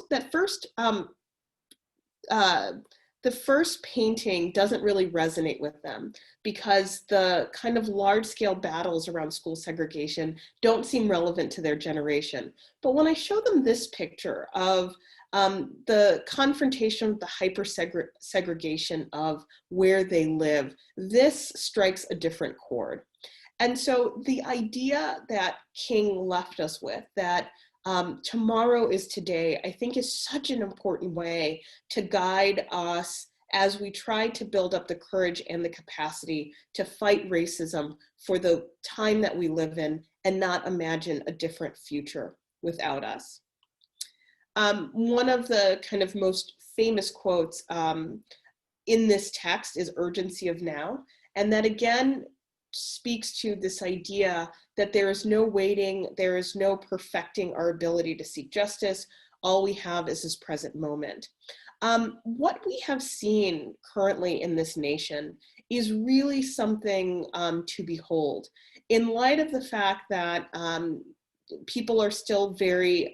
that first the first painting doesn't really resonate with them because the kind of large-scale battles around school segregation don't seem relevant to their generation. But when I show them this picture of the confrontation with the hyper-segregation of where they live, this strikes a different chord. And so the idea that King left us with, that tomorrow is today, I think is such an important way to guide us as we try to build up the courage and the capacity to fight racism for the time that we live in and not imagine a different future without us. One of the kind of most famous quotes in this text is urgency of now. And that again speaks to this idea that there is no waiting, there is no perfecting our ability to seek justice. All we have is this present moment. What we have seen currently in this nation is really something to behold. In light of the fact that people are still very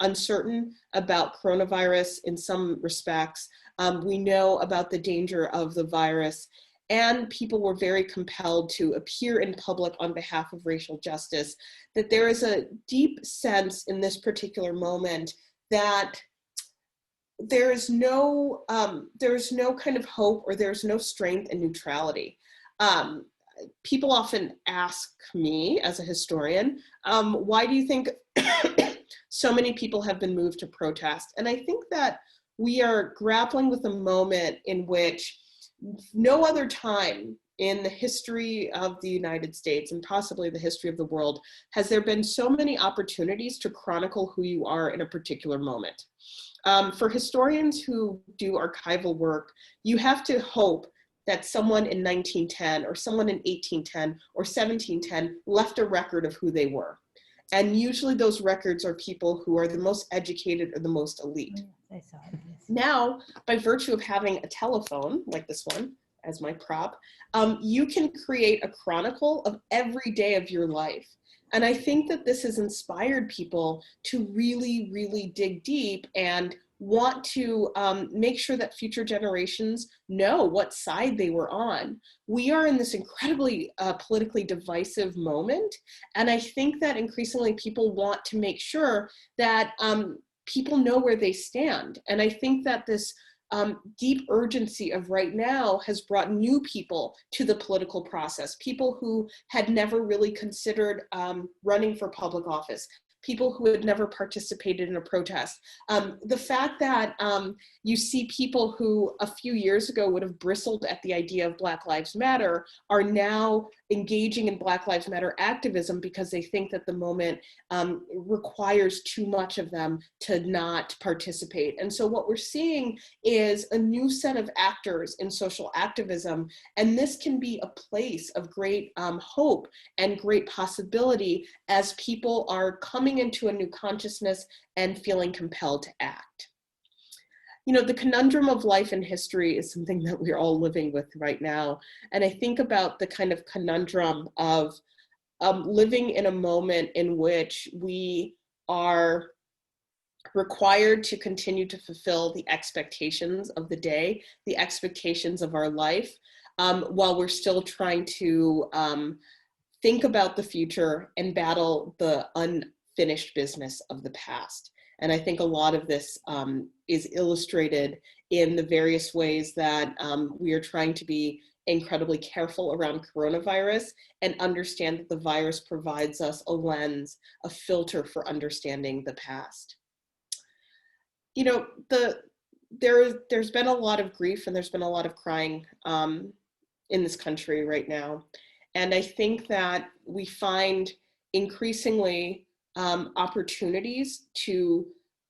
uncertain about coronavirus in some respects, we know about the danger of the virus, and people were very compelled to appear in public on behalf of racial justice, that there is a deep sense in this particular moment that there is no kind of hope, or there's no strength in neutrality. People often ask me as a historian, why do you think so many people have been moved to protest? And I think that we are grappling with a moment in which no other time in the history of the United States, and possibly the history of the world, has there been so many opportunities to chronicle who you are in a particular moment. For historians who do archival work, you have to hope that someone in 1910 or someone in 1810 or 1710 left a record of who they were. And usually those records are people who are the most educated or the most elite. I saw it, yes. Now, by virtue of having a telephone like this one as my prop, you can create a chronicle of every day of your life. And I think that this has inspired people to really, really dig deep and want to make sure that future generations know what side they were on. We are in this incredibly politically divisive moment. And I think that increasingly people want to make sure that people know where they stand. And I think that this deep urgency of right now has brought new people to the political process, people who had never really considered running for public office, people who had never participated in a protest. The fact that you see people who a few years ago would have bristled at the idea of Black Lives Matter are now engaging in Black Lives Matter activism because they think that the moment requires too much of them to not participate. And so what we're seeing is a new set of actors in social activism, and this can be a place of great hope and great possibility as people are coming into a new consciousness and feeling compelled to act. You know, the conundrum of life and history is something that we're all living with right now. And I think about the kind of conundrum of living in a moment in which we are required to continue to fulfill the expectations of the day, the expectations of our life, while we're still trying to think about the future and battle the unfinished business of the past. And I think a lot of this is illustrated in the various ways that we are trying to be incredibly careful around coronavirus and understand that the virus provides us a lens, a filter for understanding the past. You know, there's been a lot of grief and there's been a lot of crying in this country right now. And I think that we find increasingly opportunities to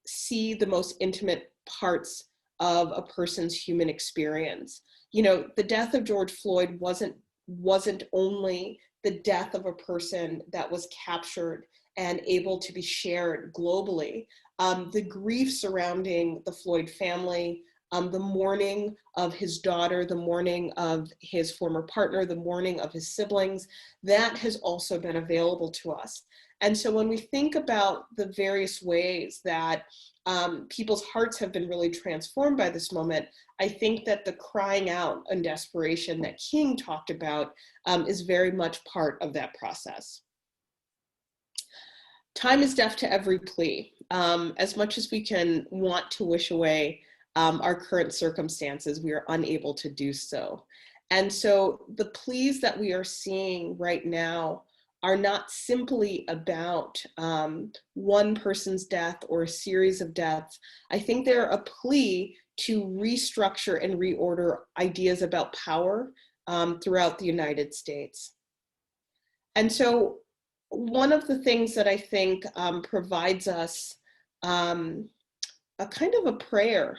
see the most intimate parts of a person's human experience. You know, the death of George Floyd wasn't only the death of a person that was captured and able to be shared globally. The grief surrounding the Floyd family, the mourning of his daughter, the mourning of his former partner, the mourning of his siblings, that has also been available to us. And so when we think about the various ways that people's hearts have been really transformed by this moment, I think that the crying out and desperation that King talked about is very much part of that process. Time is deaf to every plea. As much as we can want to wish away our current circumstances, we are unable to do so. And so the pleas that we are seeing right now are not simply about one person's death or a series of deaths. I think they're a plea to restructure and reorder ideas about power throughout the United States. And so one of the things that I think provides us a kind of a prayer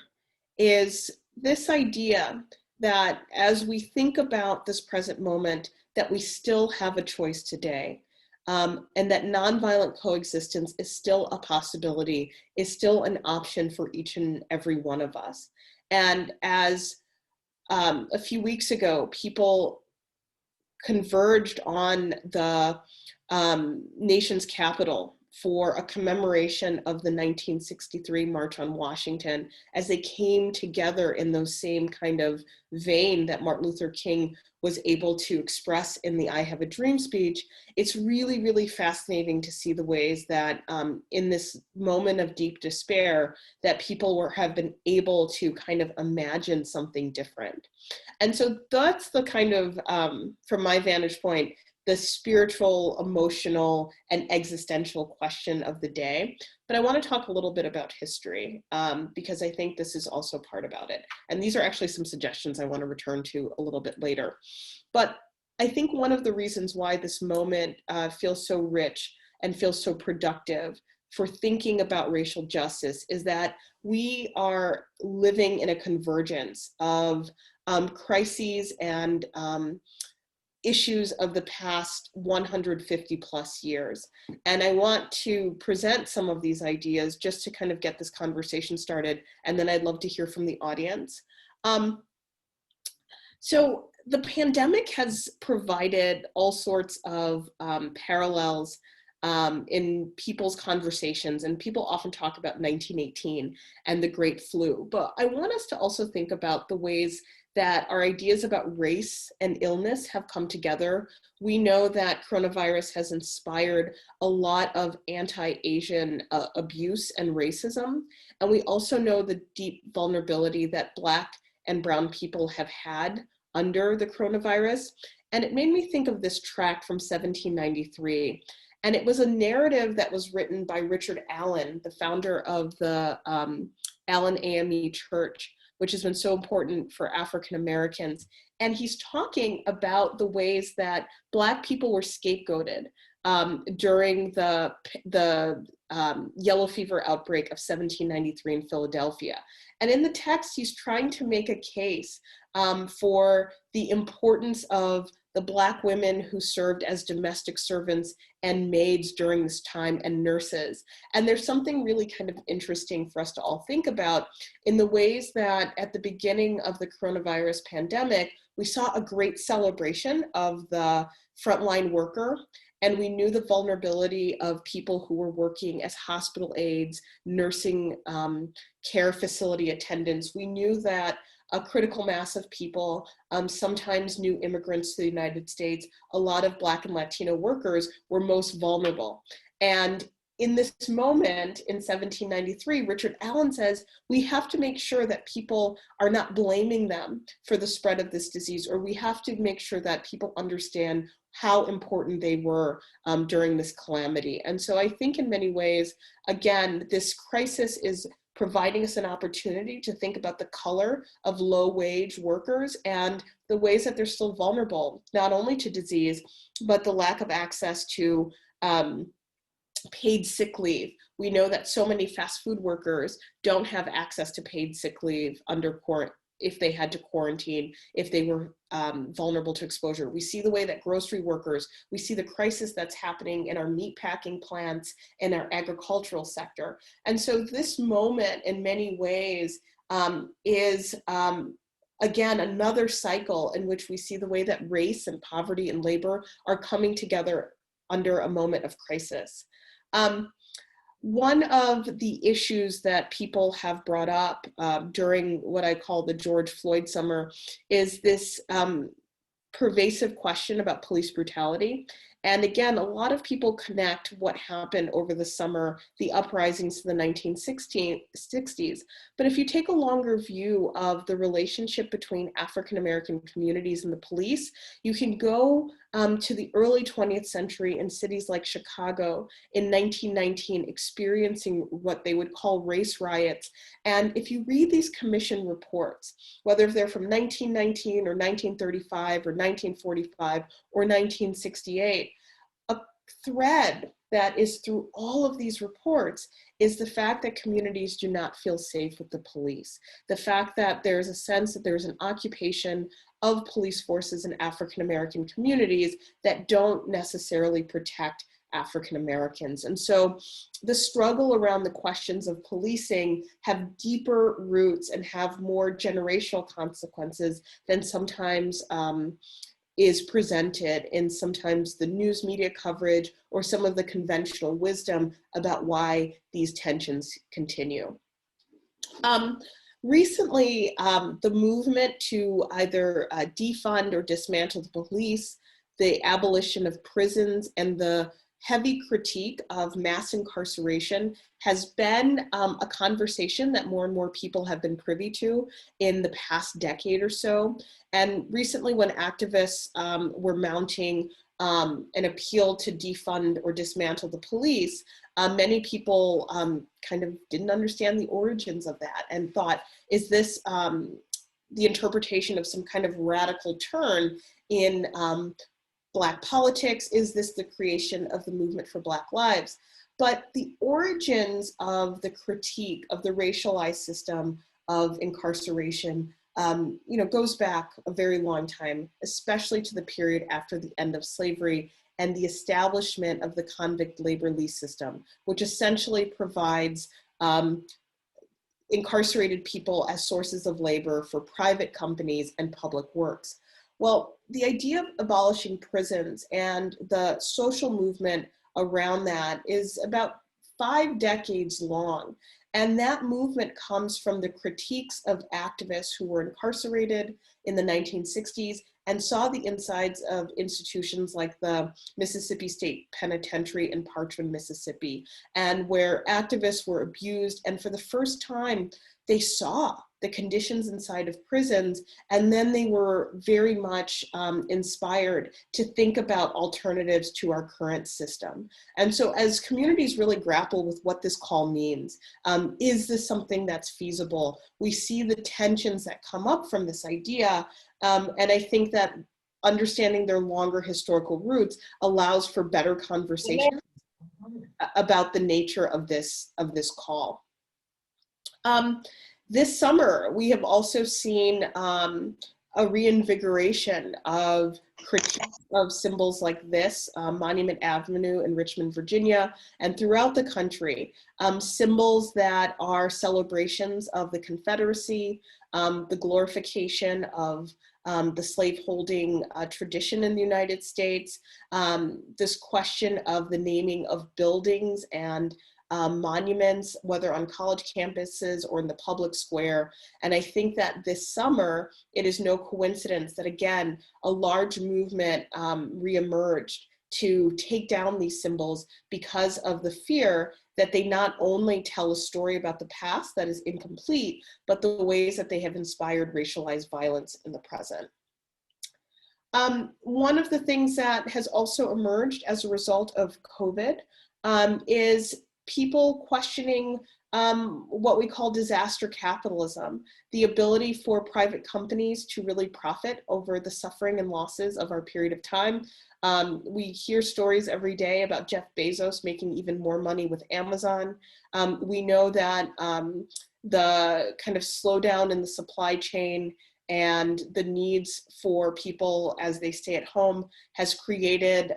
is this idea that as we think about this present moment, that we still have a choice today, and that nonviolent coexistence is still a possibility, is still an option for each and every one of us. And as a few weeks ago, people converged on the nation's capital for a commemoration of the 1963 March on Washington, as they came together in those same kind of vein that Martin Luther King was able to express in the I Have a Dream speech. It's really, really fascinating to see the ways that in this moment of deep despair, that people have been able to kind of imagine something different. And so that's the kind of, from my vantage point, the spiritual, emotional, and existential question of the day. But I want to talk a little bit about history, because I think this is also part about it. And these are actually some suggestions I want to return to a little bit later. But I think one of the reasons why this moment feels so rich and feels so productive for thinking about racial justice is that we are living in a convergence of crises and issues of the past 150 plus years. And I want to present some of these ideas just to kind of get this conversation started, and then I'd love to hear from the audience. So the pandemic has provided all sorts of parallels in people's conversations, and people often talk about 1918 and the Great Flu, but I want us to also think about the ways that our ideas about race and illness have come together. We know that coronavirus has inspired a lot of anti-Asian abuse and racism. And we also know the deep vulnerability that Black and Brown people have had under the coronavirus. And it made me think of this tract from 1793. And it was a narrative that was written by Richard Allen, the founder of the Allen AME Church, which has been so important for African Americans. And he's talking about the ways that Black people were scapegoated during the yellow fever outbreak of 1793 in Philadelphia. And in the text, he's trying to make a case for the importance of the Black women who served as domestic servants and maids during this time, and nurses. And there's something really kind of interesting for us to all think about in the ways that at the beginning of the coronavirus pandemic, we saw a great celebration of the frontline worker, and we knew the vulnerability of people who were working as hospital aides, nursing care facility attendants. We knew that a critical mass of people, sometimes new immigrants to the United States, a lot of Black and Latino workers were most vulnerable. And in this moment in 1793, Richard Allen says, we have to make sure that people are not blaming them for the spread of this disease, or we have to make sure that people understand how important they were during this calamity. And so I think in many ways, again, this crisis is providing us an opportunity to think about the color of low-wage workers and the ways that they're still vulnerable, not only to disease, but the lack of access to paid sick leave. We know that so many fast food workers don't have access to paid sick leave if they had to quarantine, if they were vulnerable to exposure. We see the way that grocery workers, we see the crisis that's happening in our meat packing plants, in our agricultural sector. And so this moment in many ways is, again, another cycle in which we see the way that race and poverty and labor are coming together under a moment of crisis. One of the issues that people have brought up during what I call the George Floyd summer is this pervasive question about police brutality. And again, a lot of people connect what happened over the summer, the uprisings of the 1960s. But if you take a longer view of the relationship between African American communities and the police, you can go to the early 20th century in cities like Chicago in 1919, experiencing what they would call race riots. And if you read these commission reports, whether they're from 1919 or 1935 or 1945 or 1968, a thread that is through all of these reports is the fact that communities do not feel safe with the police. The fact that there's a sense that there's an occupation of police forces in African American communities that don't necessarily protect African Americans. And so the struggle around the questions of policing have deeper roots and have more generational consequences than sometimes is presented in sometimes the news media coverage or some of the conventional wisdom about why these tensions continue. Recently, the movement to either defund or dismantle the police, the abolition of prisons, and the heavy critique of mass incarceration has been a conversation that more and more people have been privy to in the past decade or so. And recently, when activists were mounting an appeal to defund or dismantle the police, many people kind of didn't understand the origins of that and thought, is this the interpretation of some kind of radical turn in Black politics? Is this the creation of the movement for Black lives? But the origins of the critique of the racialized system of incarceration goes back a very long time, especially to the period after the end of slavery and the establishment of the convict labor lease system, which essentially provides incarcerated people as sources of labor for private companies and public works. Well, the idea of abolishing prisons and the social movement around that is about 5 decades long. And that movement comes from the critiques of activists who were incarcerated in the 1960s and saw the insides of institutions like the Mississippi State Penitentiary in Parchman, Mississippi, and where activists were abused. And for the first time, they saw the conditions inside of prisons, and then they were very much inspired to think about alternatives to our current system. And so as communities really grapple with what this call means, is this something that's feasible? We see the tensions that come up from this idea, and I think that understanding their longer historical roots allows for better conversation about the nature of this call. This summer, we have also seen a reinvigoration of critiques of symbols like this, Monument Avenue in Richmond, Virginia, and throughout the country, symbols that are celebrations of the Confederacy, the glorification of the slaveholding tradition in the United States, this question of the naming of buildings and monuments, whether on college campuses or in the public square. And I think that this summer, it is no coincidence that, again, a large movement reemerged to take down these symbols because of the fear that they not only tell a story about the past that is incomplete, but the ways that they have inspired racialized violence in the present. One of the things that has also emerged as a result of COVID is people questioning what we call disaster capitalism, the ability for private companies to really profit over the suffering and losses of our period of time. We hear stories every day about Jeff Bezos making even more money with Amazon. We know that the kind of slowdown in the supply chain and the needs for people as they stay at home has created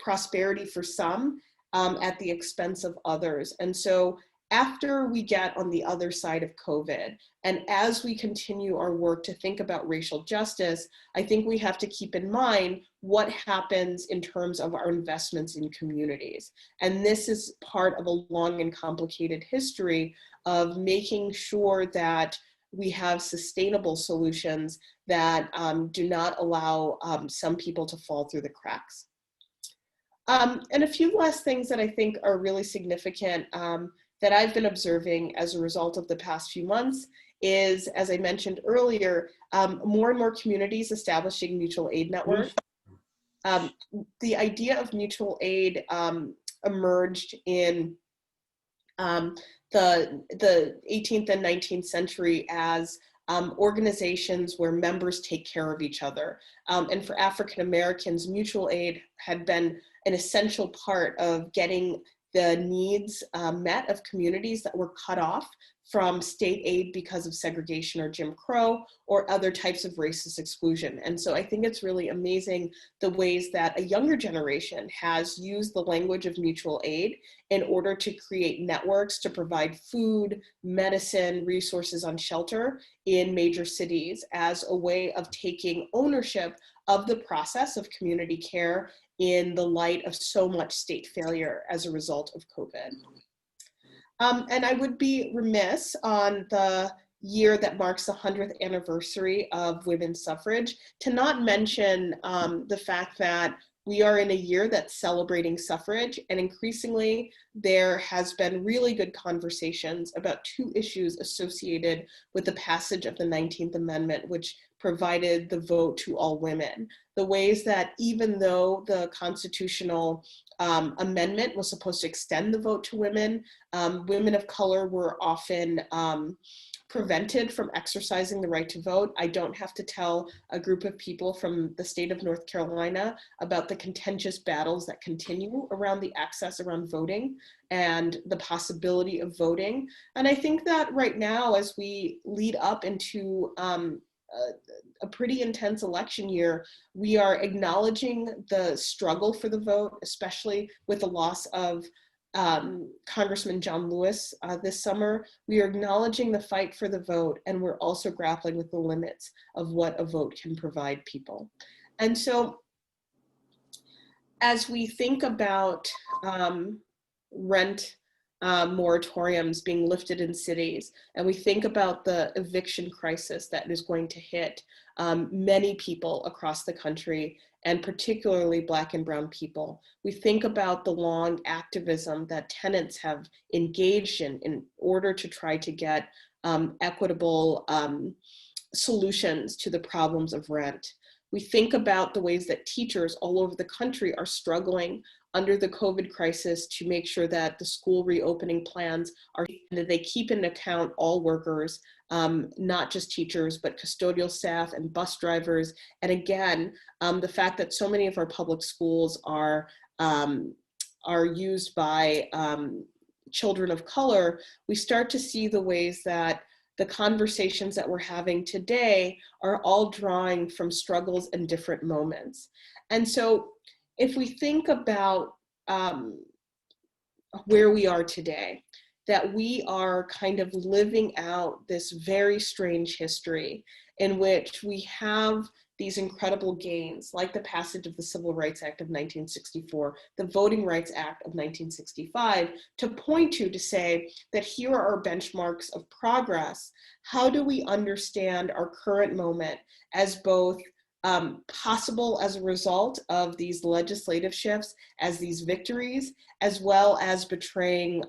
prosperity for some at the expense of others. And so after we get on the other side of COVID, and as we continue our work to think about racial justice, I think we have to keep in mind what happens in terms of our investments in communities. And this is part of a long and complicated history of making sure that we have sustainable solutions that do not allow some people to fall through the cracks. And a few last things that I think are really significant that I've been observing as a result of the past few months is, as I mentioned earlier, more and more communities establishing mutual aid networks. The idea of mutual aid emerged in the 18th and 19th century as organizations where members take care of each other. And for African Americans, mutual aid had been an essential part of getting the needs met of communities that were cut off from state aid because of segregation or Jim Crow or other types of racist exclusion. And so I think it's really amazing the ways that a younger generation has used the language of mutual aid in order to create networks to provide food, medicine, resources on shelter in major cities as a way of taking ownership of the process of community care in the light of so much state failure as a result of COVID. And I would be remiss on the year that marks the 100th anniversary of women's suffrage to not mention the fact that we are in a year that's celebrating suffrage, and increasingly there has been really good conversations about two issues associated with the passage of the 19th Amendment, which provided the vote to all women. The ways that even though the constitutional amendment was supposed to extend the vote to women, women of color were often prevented from exercising the right to vote. I don't have to tell a group of people from the state of North Carolina about the contentious battles that continue around the access around voting and the possibility of voting. And I think that right now, as we lead up into a pretty intense election year, we are acknowledging the struggle for the vote, especially with the loss of Congressman John Lewis this summer. We are acknowledging the fight for the vote, and we're also grappling with the limits of what a vote can provide people. And so as we think about rent moratoriums being lifted in cities, and we think about the eviction crisis that is going to hit many people across the country, and particularly Black and Brown people. We think about the long activism that tenants have engaged in order to try to get equitable solutions to the problems of rent. We think about the ways that teachers all over the country are struggling under the COVID crisis to make sure that the school reopening plans are, that they keep into account all workers, not just teachers, but custodial staff and bus drivers. And again, the fact that so many of our public schools are used by children of color, we start to see the ways that the conversations that we're having today are all drawing from struggles and different moments. And so if we think about where we are today, that we are kind of living out this very strange history in which we have these incredible gains, like the passage of the Civil Rights Act of 1964, the Voting Rights Act of 1965, to point to say that here are our benchmarks of progress. How do we understand our current moment as both possible as a result of these legislative shifts, as these victories, as well as betraying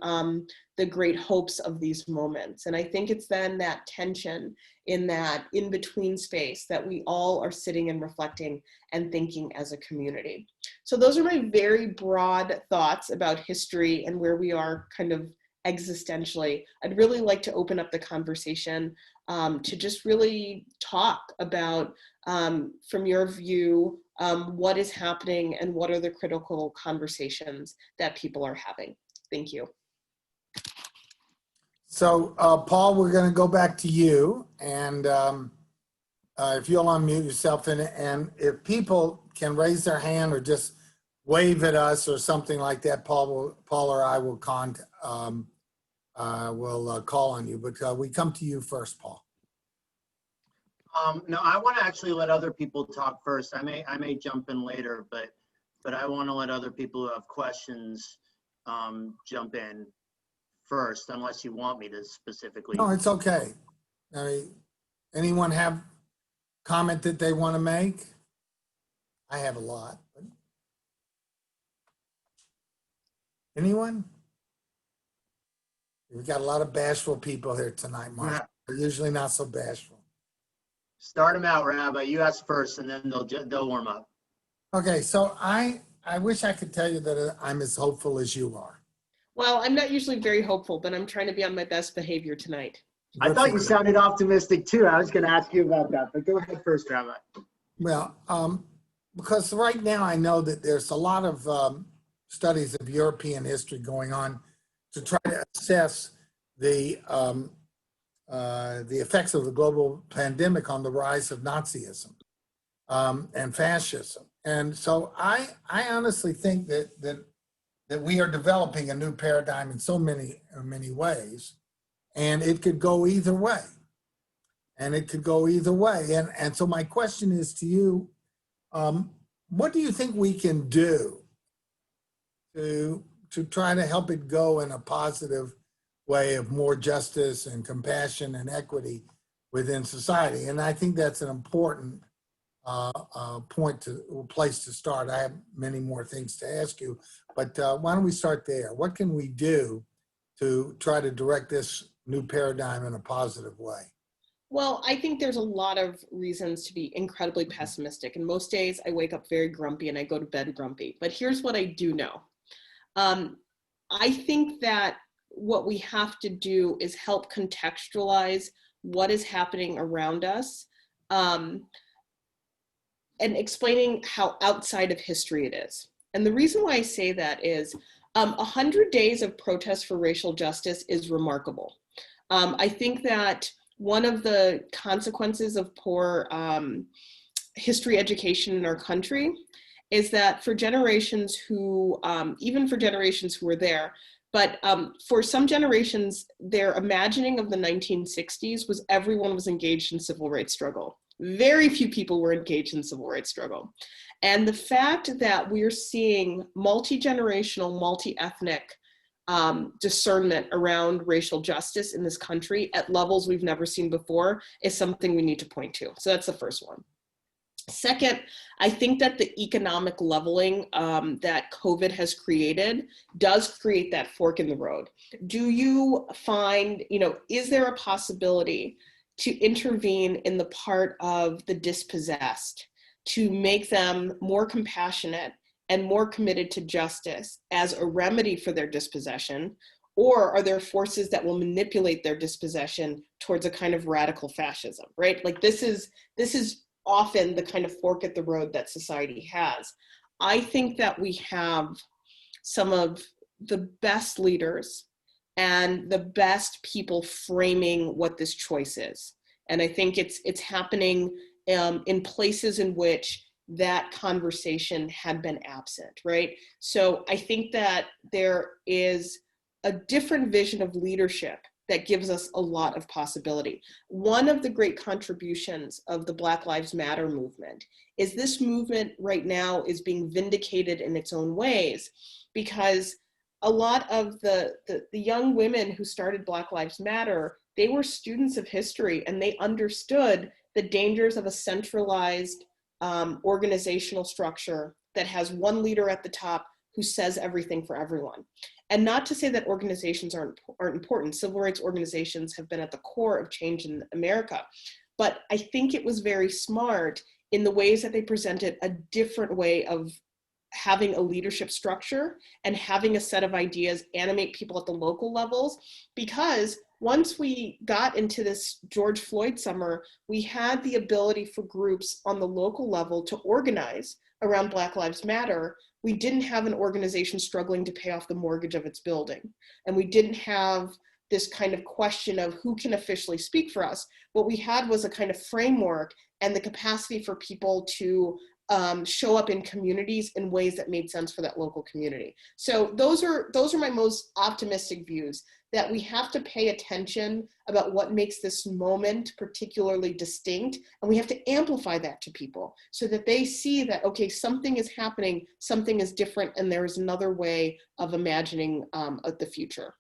the great hopes of these moments? And I think it's then that tension in that in-between space that we all are sitting and reflecting and thinking as a community. So those are my very broad thoughts about history and where we are kind of existentially. I'd really like to open up the conversation to just really talk about, from your view, what is happening and what are the critical conversations that people are having. Thank you. So, Paul, we're going to go back to you, and if you'll unmute yourself, and if people can raise their hand or just wave at us or something like that, Paul or I will we'll call on you. But we come to you first, Paul. No, I want to actually let other people talk first. I may jump in later, but I want to let other people who have questions jump in first, unless you want me to specifically. No, it's okay. I mean, anyone have comment that they want to make? I have a lot. But anyone? We've got a lot of bashful people here tonight, Marcia. Yeah. They're usually not so bashful. Start them out, Rabbi. You ask first, and then they'll warm up. Okay, so I wish I could tell you that I'm as hopeful as you are. Well, I'm not usually very hopeful, but I'm trying to be on my best behavior tonight. I thought you sounded optimistic too. I was going to ask you about that, but go ahead first, Rabbi. Well, because right now I know that there's a lot of studies of European history going on to try to assess the effects of the global pandemic on the rise of Nazism and fascism. And so I honestly think that we are developing a new paradigm in so many ways, and it could go either way. And so my question is to you, what do you think we can do to try to help it go in a positive way of more justice and compassion and equity within society? And I think that's an important place to start. I have many more things to ask you, but why don't we start there? What can we do to try to direct this new paradigm in a positive way? Well, I think there's a lot of reasons to be incredibly pessimistic. And most days I wake up very grumpy and I go to bed grumpy. But here's what I do know. I think that what we have to do is help contextualize what is happening around us and explaining how outside of history it is. And the reason why I say that is 100 days of protest for racial justice is remarkable. I think that one of the consequences of poor history education in our country is that for generations who, even for generations who were there, but for some generations, their imagining of the 1960s was everyone was engaged in civil rights struggle. Very few people were engaged in civil rights struggle. And the fact that we're seeing multi-generational, multi-ethnic discernment around racial justice in this country at levels we've never seen before is something we need to point to. So that's the first one. Second, I think that the economic leveling that COVID has created does create that fork in the road. Do you find, is there a possibility to intervene in the part of the dispossessed to make them more compassionate and more committed to justice as a remedy for their dispossession? Or are there forces that will manipulate their dispossession towards a kind of radical fascism, right? Like this is often the kind of fork at the road that society has. I think that we have some of the best leaders and the best people framing what this choice is. And I think it's happening in places in which that conversation had been absent, right? So I think that there is a different vision of leadership that gives us a lot of possibility. One of the great contributions of the Black Lives Matter movement is this movement right now is being vindicated in its own ways, because a lot of the young women who started Black Lives Matter, they were students of history and they understood the dangers of a centralized organizational structure that has one leader at the top who says everything for everyone. And not to say that organizations aren't important. Civil rights organizations have been at the core of change in America. But I think it was very smart in the ways that they presented a different way of having a leadership structure and having a set of ideas animate people at the local levels. Because once we got into this George Floyd summer, we had the ability for groups on the local level to organize around Black Lives Matter. We didn't have an organization struggling to pay off the mortgage of its building. And we didn't have this kind of question of who can officially speak for us. What we had was a kind of framework and the capacity for people to show up in communities in ways that made sense for that local community. So those are my most optimistic views, that we have to pay attention about what makes this moment particularly distinct, and we have to amplify that to people so that they see that, okay, something is happening, something is different, and there is another way of imagining the future.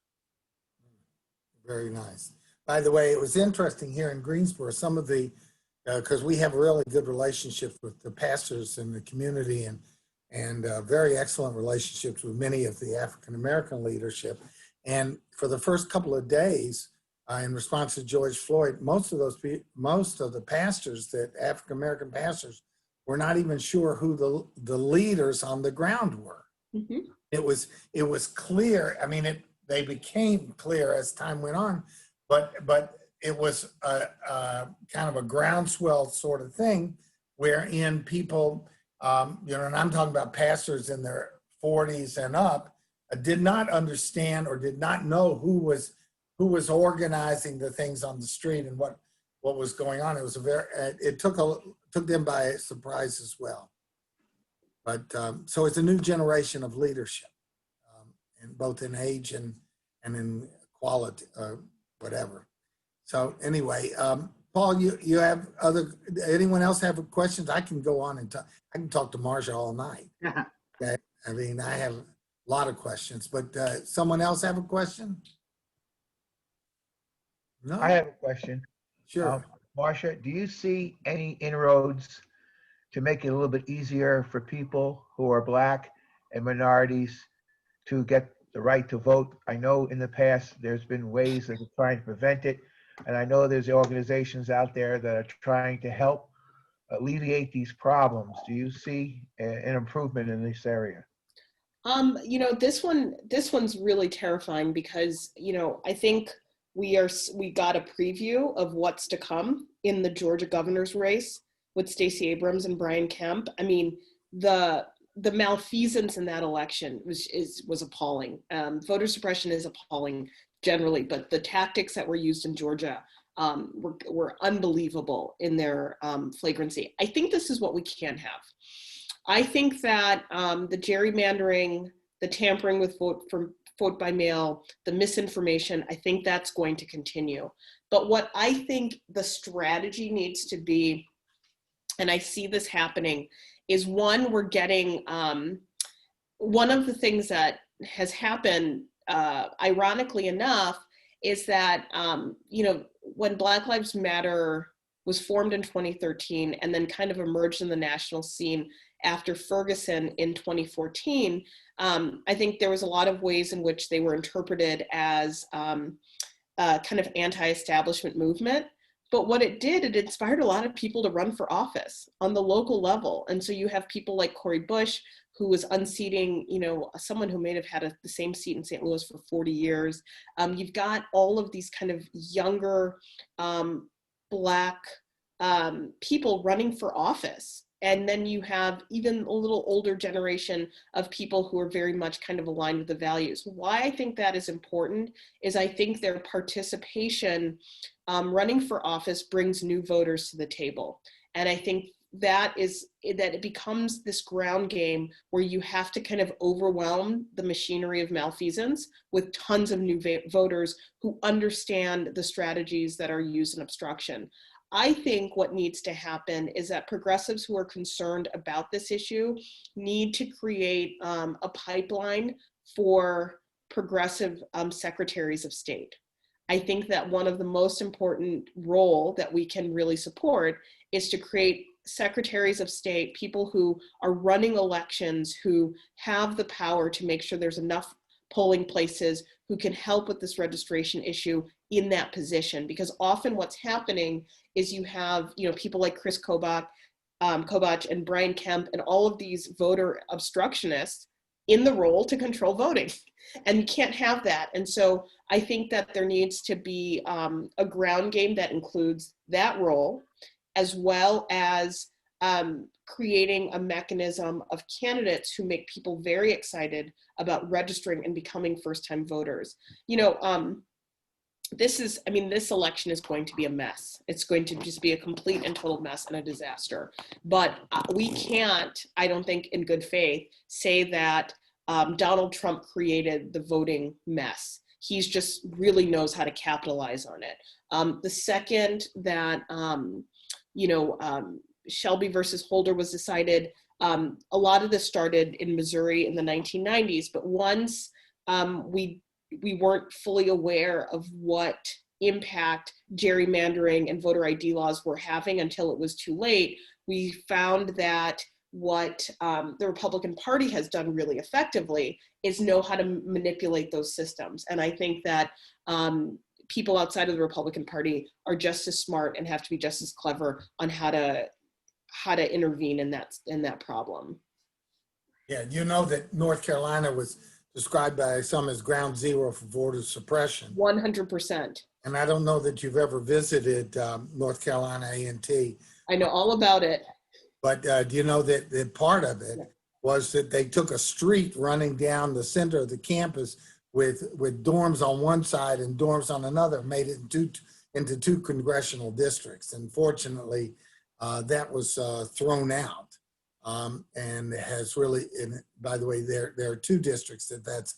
Very nice. By the way, it was interesting here in Greensboro, some of the, because we have really good relationships with the pastors in the community, and very excellent relationships with many of the African-American leadership. And for the first couple of days, in response to George Floyd, most of the pastors, that African-American pastors, were not even sure who the leaders on the ground were. Mm-hmm. It was clear. I mean, they became clear as time went on, but it was a kind of a groundswell sort of thing, wherein people, and I'm talking about pastors in their 40s and up, did not understand or did not know who was organizing the things on the street and what was going on. It was it took them by surprise as well. But so it's a new generation of leadership, in both in age and in quality, whatever. So anyway, Paul, you have anyone else have questions? I can go on and talk. I can talk to Marcia all night. Okay? I mean, I have a lot of questions, but someone else have a question? No? I have a question. Sure. Marcia, do you see any inroads to make it a little bit easier for people who are Black and minorities to get the right to vote? I know in the past there's been ways of trying to prevent it, and I know there's organizations out there that are trying to help alleviate these problems. Do you see an improvement in this area? This one's really terrifying because, I think we got a preview of what's to come in the Georgia governor's race with Stacey Abrams and Brian Kemp. I mean, the malfeasance in that election was appalling. Voter suppression is appalling generally, but the tactics that were used in Georgia were unbelievable in their flagrancy. I think this is what we can't have. I think that the gerrymandering, the tampering with vote by mail, the misinformation, I think that's going to continue. But what I think the strategy needs to be, and I see this happening, is one, we're getting, one of the things that has happened, ironically enough, is that, when Black Lives Matter was formed in 2013 and then kind of emerged in the national scene after Ferguson in 2014, I think there was a lot of ways in which they were interpreted as kind of anti-establishment movement. But what it did, it inspired a lot of people to run for office on the local level. And so you have people like Cori Bush, who was unseating, someone who may have had the same seat in St. Louis for 40 years. You've got all of these kind of younger Black people running for office. And then you have even a little older generation of people who are very much kind of aligned with the values. Why I think that is important is I think their participation running for office brings new voters to the table. And I think that it becomes this ground game where you have to kind of overwhelm the machinery of malfeasance with tons of new voters who understand the strategies that are used in obstruction. I think what needs to happen is that progressives who are concerned about this issue need to create a pipeline for progressive secretaries of state. I think that one of the most important role that we can really support is to create secretaries of state, people who are running elections, who have the power to make sure there's enough polling places, who can help with this registration issue in that position. Because often what's happening is you have, people like Chris Kobach and Brian Kemp and all of these voter obstructionists in the role to control voting. And you can't have that. And so I think that there needs to be a ground game that includes that role, as well as creating a mechanism of candidates who make people very excited about registering and becoming first-time voters. this election is going to be a mess. It's going to just be a complete and total mess and a disaster. But we can't, I don't think in good faith, say that Donald Trump created the voting mess. He's just really knows how to capitalize on it. The second that, Shelby versus Holder was decided, a lot of this started in Missouri in the 1990s, but once we weren't fully aware of what impact gerrymandering and voter ID laws were having until it was too late, we found that what the Republican Party has done really effectively is know how to manipulate those systems. And I think that people outside of the Republican Party are just as smart and have to be just as clever on how to intervene in that problem. Yeah, you know that North Carolina was described by some as ground zero for voter suppression. 100%. And I don't know that you've ever visited North Carolina A&T. I know all about it. But do you know that part of it was that they took a street running down the center of the campus with dorms on one side and dorms on another, made it into two congressional districts. And fortunately, that was thrown out. And has really, and by the way, there are two districts that's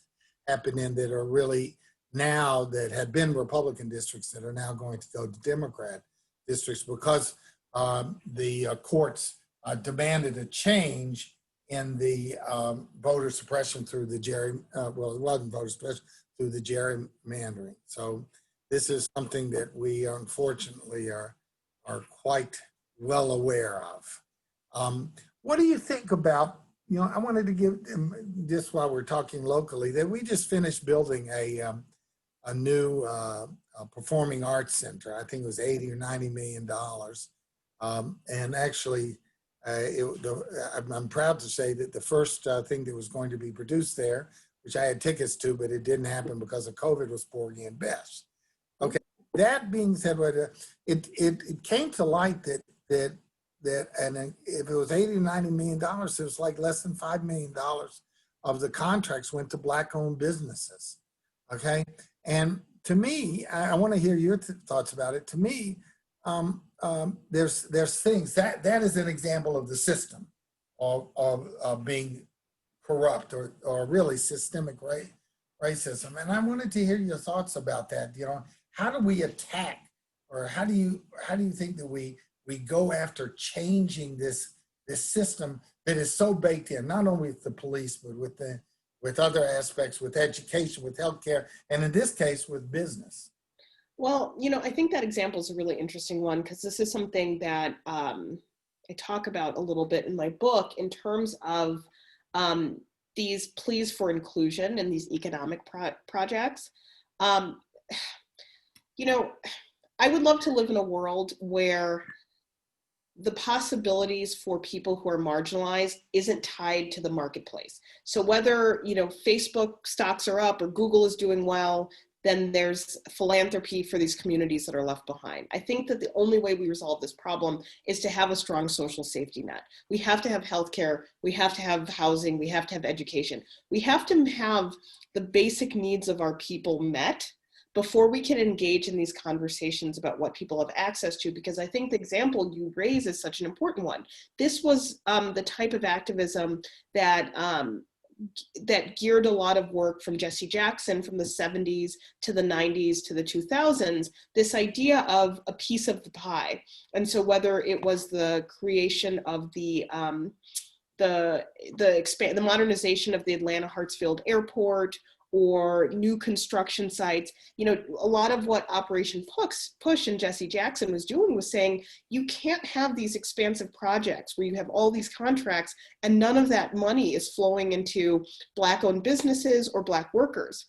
happened in that are really now, that had been Republican districts that are now going to go to Democrat districts because the courts demanded a change in the voter suppression through the well, it wasn't voter suppression, through the gerrymandering. So this is something that we unfortunately are quite well aware of. What do you think about, I wanted to give, just while we're talking locally, that we just finished building a new performing arts center. I think it was $80 or $90 million. And actually, I'm proud to say that the first thing that was going to be produced there, which I had tickets to, but it didn't happen because of COVID, was Porgy and Bess. Okay, that being said, it came to light that and if it was $80 or $90 million, it was like less than $5 million of the contracts went to Black-owned businesses. Okay, and to me, I want to hear your thoughts about it. To me, there's things that is an example of the system of being corrupt or really systemic racism. And I wanted to hear your thoughts about that. How do we attack, or how do you think that we go after changing this system that is so baked in, not only with the police, but with other aspects, with education, with healthcare, and in this case, with business? Well, I think that example is a really interesting one because this is something that I talk about a little bit in my book in terms of these pleas for inclusion and these economic projects. I would love to live in a world where the possibilities for people who are marginalized isn't tied to the marketplace. So whether, Facebook stocks are up or Google is doing well, then there's philanthropy for these communities that are left behind. I think that the only way we resolve this problem is to have a strong social safety net. We have to have healthcare, we have to have housing, we have to have education. We have to have the basic needs of our people met before we can engage in these conversations about what people have access to, because I think the example you raise is such an important one. This was the type of activism that geared a lot of work from Jesse Jackson from the 70s to the 90s to the 2000s, this idea of a piece of the pie. And so whether it was the creation of the modernization of the Atlanta Hartsfield Airport, or new construction sites, a lot of what Operation Push and Jesse Jackson was doing was saying, you can't have these expansive projects where you have all these contracts and none of that money is flowing into Black-owned businesses or Black workers.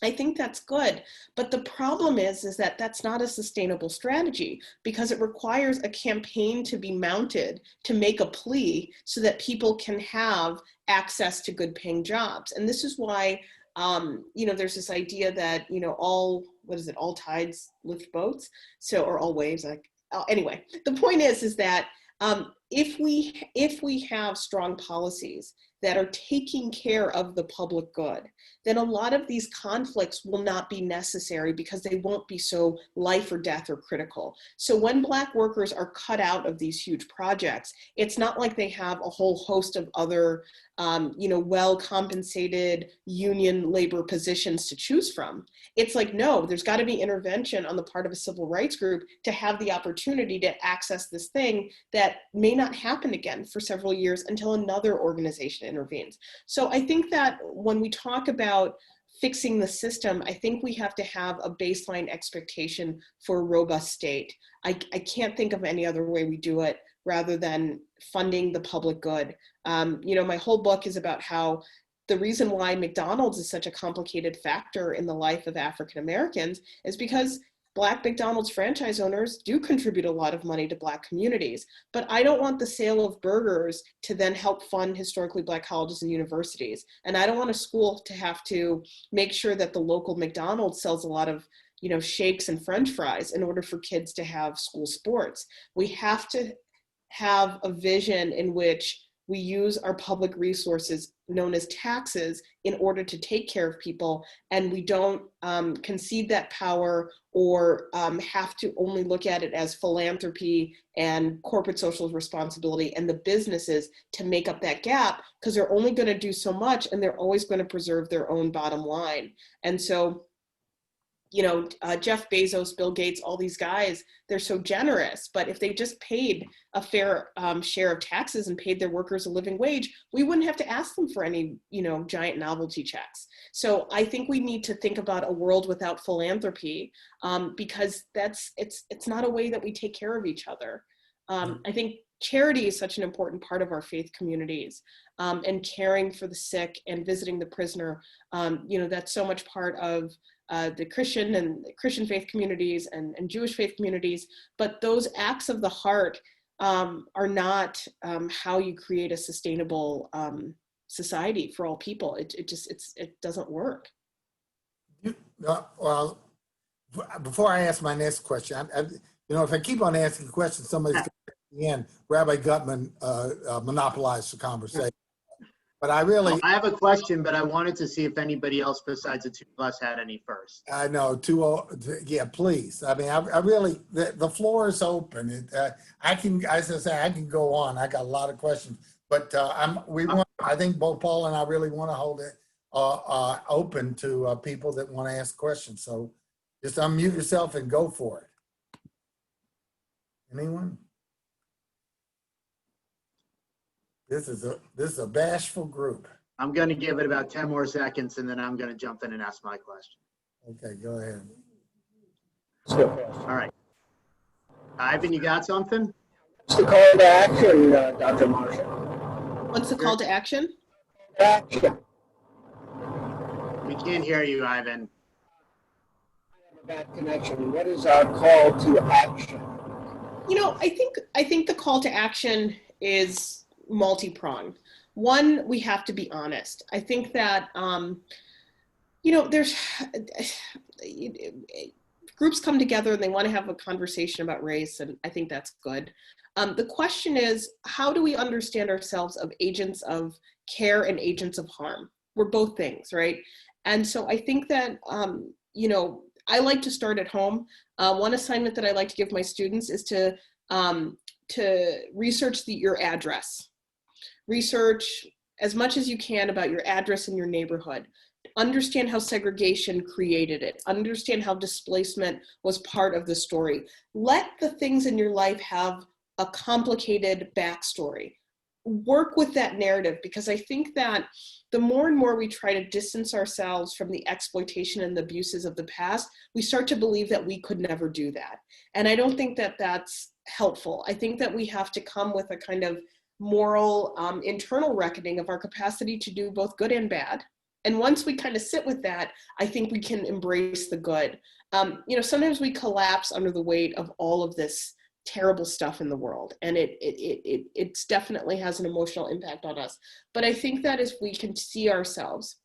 I think that's good, but the problem is that that's not a sustainable strategy because it requires a campaign to be mounted to make a plea so that people can have access to good paying jobs. And this is why there's this idea that, all tides lift boats? So, or all waves, anyway, the point is that if we have strong policies that are taking care of the public good, then a lot of these conflicts will not be necessary because they won't be so life or death or critical. So when Black workers are cut out of these huge projects, it's not like they have a whole host of other well-compensated union labor positions to choose from. It's like, no, there's got to be intervention on the part of a civil rights group to have the opportunity to access this thing that may not happen again for several years until another organization intervenes. So I think that when we talk about fixing the system, I think we have to have a baseline expectation for a robust state. I can't think of any other way we do it rather than funding the public good. My whole book is about how the reason why McDonald's is such a complicated factor in the life of African Americans is because Black McDonald's franchise owners do contribute a lot of money to Black communities. But I don't want the sale of burgers to then help fund historically Black colleges and universities. And I don't want a school to have to make sure that the local McDonald's sells a lot of shakes and French fries in order for kids to have school sports. We have to have a vision in which we use our public resources known as taxes in order to take care of people, and we don't concede that power or have to only look at it as philanthropy and corporate social responsibility and the businesses to make up that gap, because they're only going to do so much and they're always going to preserve their own bottom line. And so Jeff Bezos, Bill Gates, all these guys, they're so generous, but if they just paid a fair share of taxes and paid their workers a living wage, we wouldn't have to ask them for any, giant novelty checks. So I think we need to think about a world without philanthropy because it's not a way that we take care of each other. I think charity is such an important part of our faith communities, and caring for the sick and visiting the prisoner. That's so much part of the Christian faith communities and Jewish faith communities, but those acts of the heart are not how you create a sustainable society for all people. It doesn't work. Well, before I ask my next question, if I keep on asking questions, somebody's going to at the end. Rabbi Gutman monopolized the conversation. But I have a question, but I wanted to see if anybody else besides the two of us had any first. I know, yeah, please. I mean, I really, the floor is open. I can go on. I got a lot of questions, but I think both Paul and I really want to hold it open to people that want to ask questions. So just unmute yourself and go for it. Anyone? This is a bashful group. I'm going to give it about 10 more seconds, and then I'm going to jump in and ask my question. Okay, go ahead. All right. Ivan, you got something? What's the call to action, Dr. Marcia? What's the call to action? Action. We can't hear you, Ivan. I have a bad connection. What is our call to action? I think the call to action is multi-pronged. One, we have to be honest. I think that, there's groups come together and they want to have a conversation about race, and I think that's good. The question is, how do we understand ourselves of agents of care and agents of harm? We're both things, right? And so I think that, I like to start at home. One assignment that I like to give my students is to research your address. Research as much as you can about your address and your neighborhood. Understand how segregation created it. Understand how displacement was part of the story. Let the things in your life have a complicated backstory. Work with that narrative, because I think that the more and more we try to distance ourselves from the exploitation and the abuses of the past, we start to believe that we could never do that. And I don't think that that's helpful. I think that we have to come with a kind of moral internal reckoning of our capacity to do both good and bad. And once we kind of sit with that, I think we can embrace the good. Sometimes we collapse under the weight of all of this terrible stuff in the world, and it definitely has an emotional impact on us. But I think that if we can see ourselves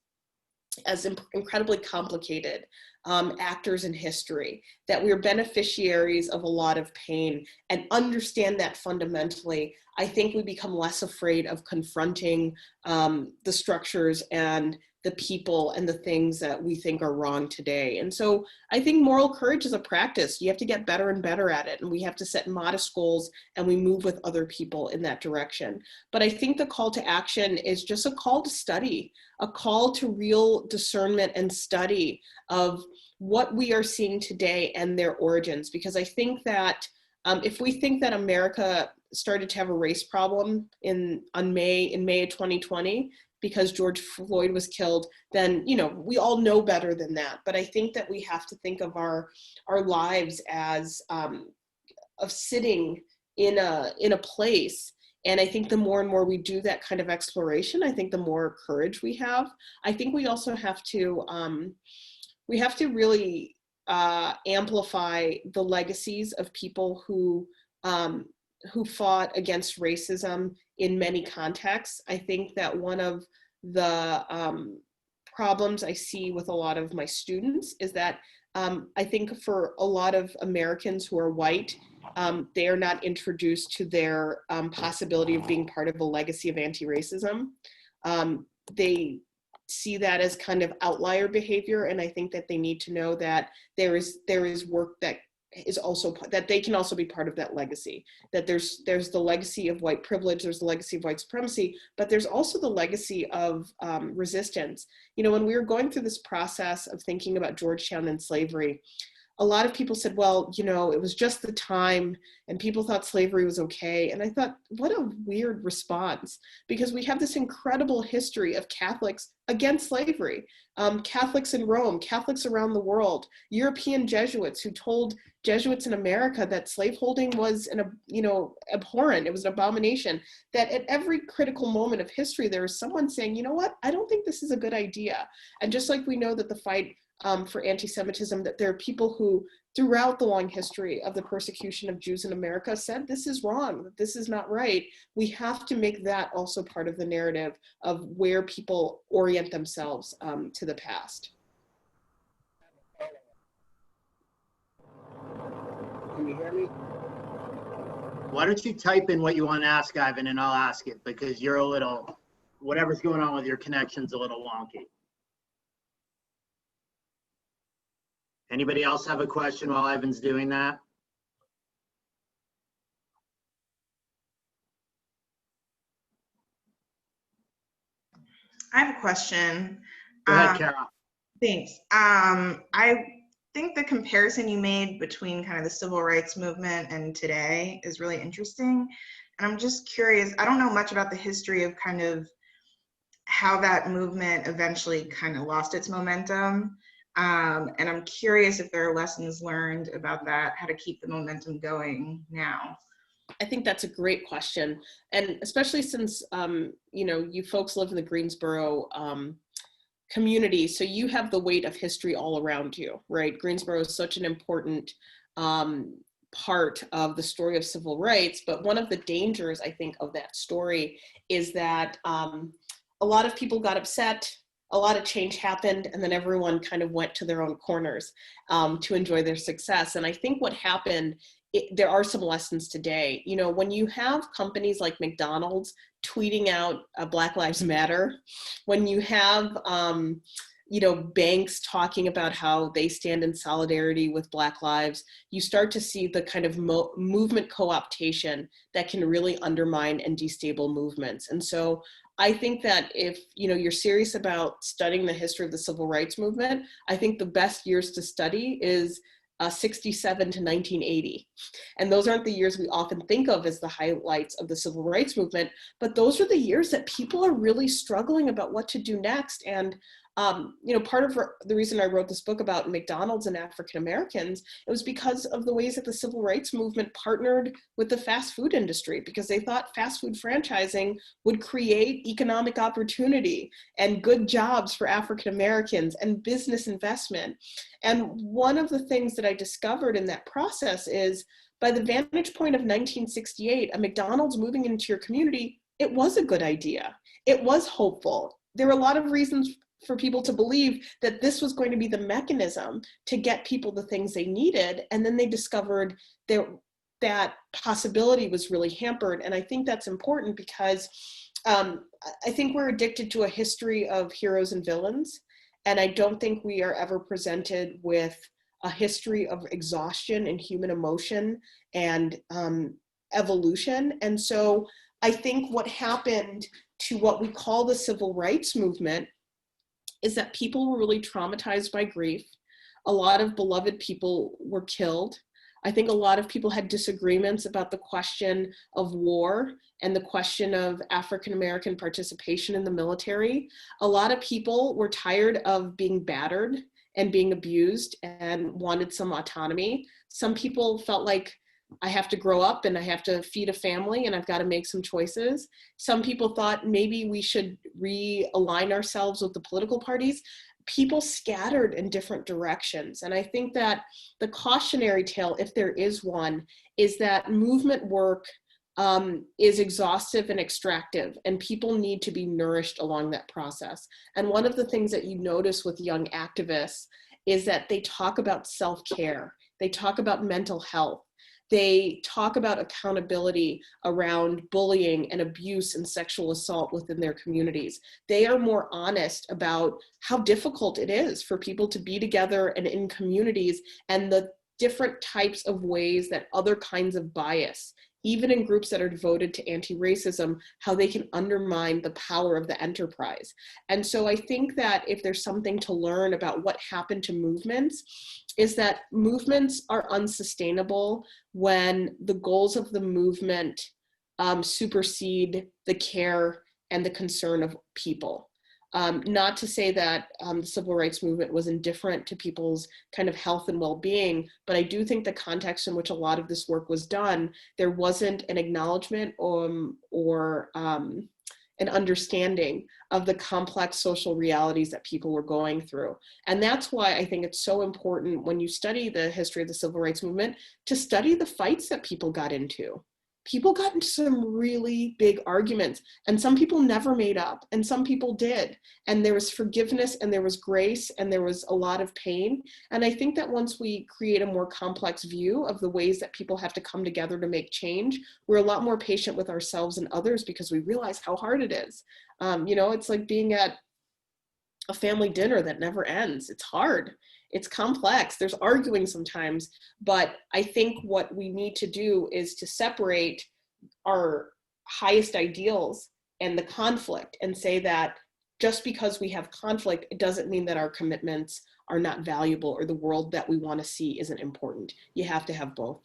as incredibly complicated actors in history, that we're beneficiaries of a lot of pain, and understand that fundamentally, I think we become less afraid of confronting the structures and the people and the things that we think are wrong today. And so I think moral courage is a practice. You have to get better and better at it. And we have to set modest goals, and we move with other people in that direction. But I think the call to action is just a call to study, a call to real discernment and study of what we are seeing today and their origins. Because I think that if we think that America started to have a race problem in May of 2020, because George Floyd was killed, then, you know, we all know better than that. But I think that we have to think of our lives as of sitting in a place. And I think the more and more we do that kind of exploration, I think the more courage we have. I think we also have to really amplify the legacies of people who fought against racism in many contexts. I think that one of the problems I see with a lot of my students is that I think for a lot of Americans who are white, they are not introduced to their possibility of being part of a legacy of anti-racism. They see that as kind of outlier behavior, and I think that they need to know that there is work that is also, that they can also be part of that legacy, that there's the legacy of white privilege, there's the legacy of white supremacy, but there's also the legacy of resistance. You know, when we were going through this process of thinking about Georgetown and slavery, a lot of people said, well, you know, it was just the time and people thought slavery was okay. And I thought, what a weird response, because we have this incredible history of Catholics against slavery. Catholics in Rome, Catholics around the world, European Jesuits who told Jesuits in America that slaveholding was abhorrent, it was an abomination, that at every critical moment of history, there was someone saying, you know what, I don't think this is a good idea. And just like we know that the fight for anti-Semitism, that there are people who throughout the long history of the persecution of Jews in America said this is wrong, that this is not right. We have to make that also part of the narrative of where people orient themselves to the past. Can you hear me? Why don't you type in what you want to ask, Ivan, and I'll ask it, because you're a little, whatever's going on with your connection's a little wonky. Anybody else have a question while Ivan's doing that? I have a question. Go ahead, Carol. Thanks. I think the comparison you made between kind of the civil rights movement and today is really interesting. And I'm just curious, I don't know much about the history of kind of how that movement eventually kind of lost its momentum. And I'm curious if there are lessons learned about that, how to keep the momentum going now. I think that's a great question. And especially since, you folks live in the Greensboro community, so you have the weight of history all around you, right? Greensboro is such an important part of the story of civil rights, but one of the dangers, I think, of that story is that a lot of people got upset, a lot of change happened, and then everyone kind of went to their own corners to enjoy their success. And I think what happened, there are some lessons today. You know, when you have companies like McDonald's tweeting out Black Lives Matter, when you have, banks talking about how they stand in solidarity with Black lives, you start to see the kind of movement co-optation that can really undermine and destabilize movements. And so I think that if you're serious about studying the history of the civil rights movement, I think the best years to study is 67 to 1980. And those aren't the years we often think of as the highlights of the civil rights movement, but those are the years that people are really struggling about what to do next. And part of the reason I wrote this book about McDonald's and African Americans, it was because of the ways that the civil rights movement partnered with the fast food industry, because they thought fast food franchising would create economic opportunity and good jobs for African Americans and business investment. And one of the things that I discovered in that process is, by the vantage point of 1968, a McDonald's moving into your community, it was a good idea. It was hopeful. There were a lot of reasons for people to believe that this was going to be the mechanism to get people the things they needed. And then they discovered that possibility was really hampered. And I think that's important because I think we're addicted to a history of heroes and villains. And I don't think we are ever presented with a history of exhaustion and human emotion and evolution. And so I think what happened to what we call the civil rights movement is that people were really traumatized by grief. A lot of beloved people were killed. I think a lot of people had disagreements about the question of war and the question of African-American participation in the military. A lot of people were tired of being battered and being abused and wanted some autonomy. Some people felt like, I have to grow up and I have to feed a family and I've got to make some choices. Some people thought maybe we should realign ourselves with the political parties. People scattered in different directions. And I think that the cautionary tale, if there is one, is that movement work is exhaustive and extractive, and people need to be nourished along that process. And one of the things that you notice with young activists is that they talk about self-care. They talk about mental health. They talk about accountability around bullying and abuse and sexual assault within their communities. They are more honest about how difficult it is for people to be together and in communities, and the different types of ways that other kinds of bias, even in groups that are devoted to anti-racism, how they can undermine the power of the enterprise. And so I think that if there's something to learn about what happened to movements, is that movements are unsustainable when the goals of the movement supersede the care and the concern of people. Not to say that the civil rights movement was indifferent to people's kind of health and well-being, but I do think the context in which a lot of this work was done, there wasn't an acknowledgement or an understanding of the complex social realities that people were going through. And that's why I think it's so important when you study the history of the civil rights movement to study the fights that people got into. People got into some really big arguments, and some people never made up, and some people did. And there was forgiveness, and there was grace, and there was a lot of pain. And I think that once we create a more complex view of the ways that people have to come together to make change, we're a lot more patient with ourselves and others because we realize how hard it is. You know, it's like being at a family dinner that never ends. It's hard. It's complex. There's arguing sometimes, but I think what we need to do is to separate our highest ideals and the conflict and say that just because we have conflict, it doesn't mean that our commitments are not valuable or the world that we want to see isn't important. You have to have both.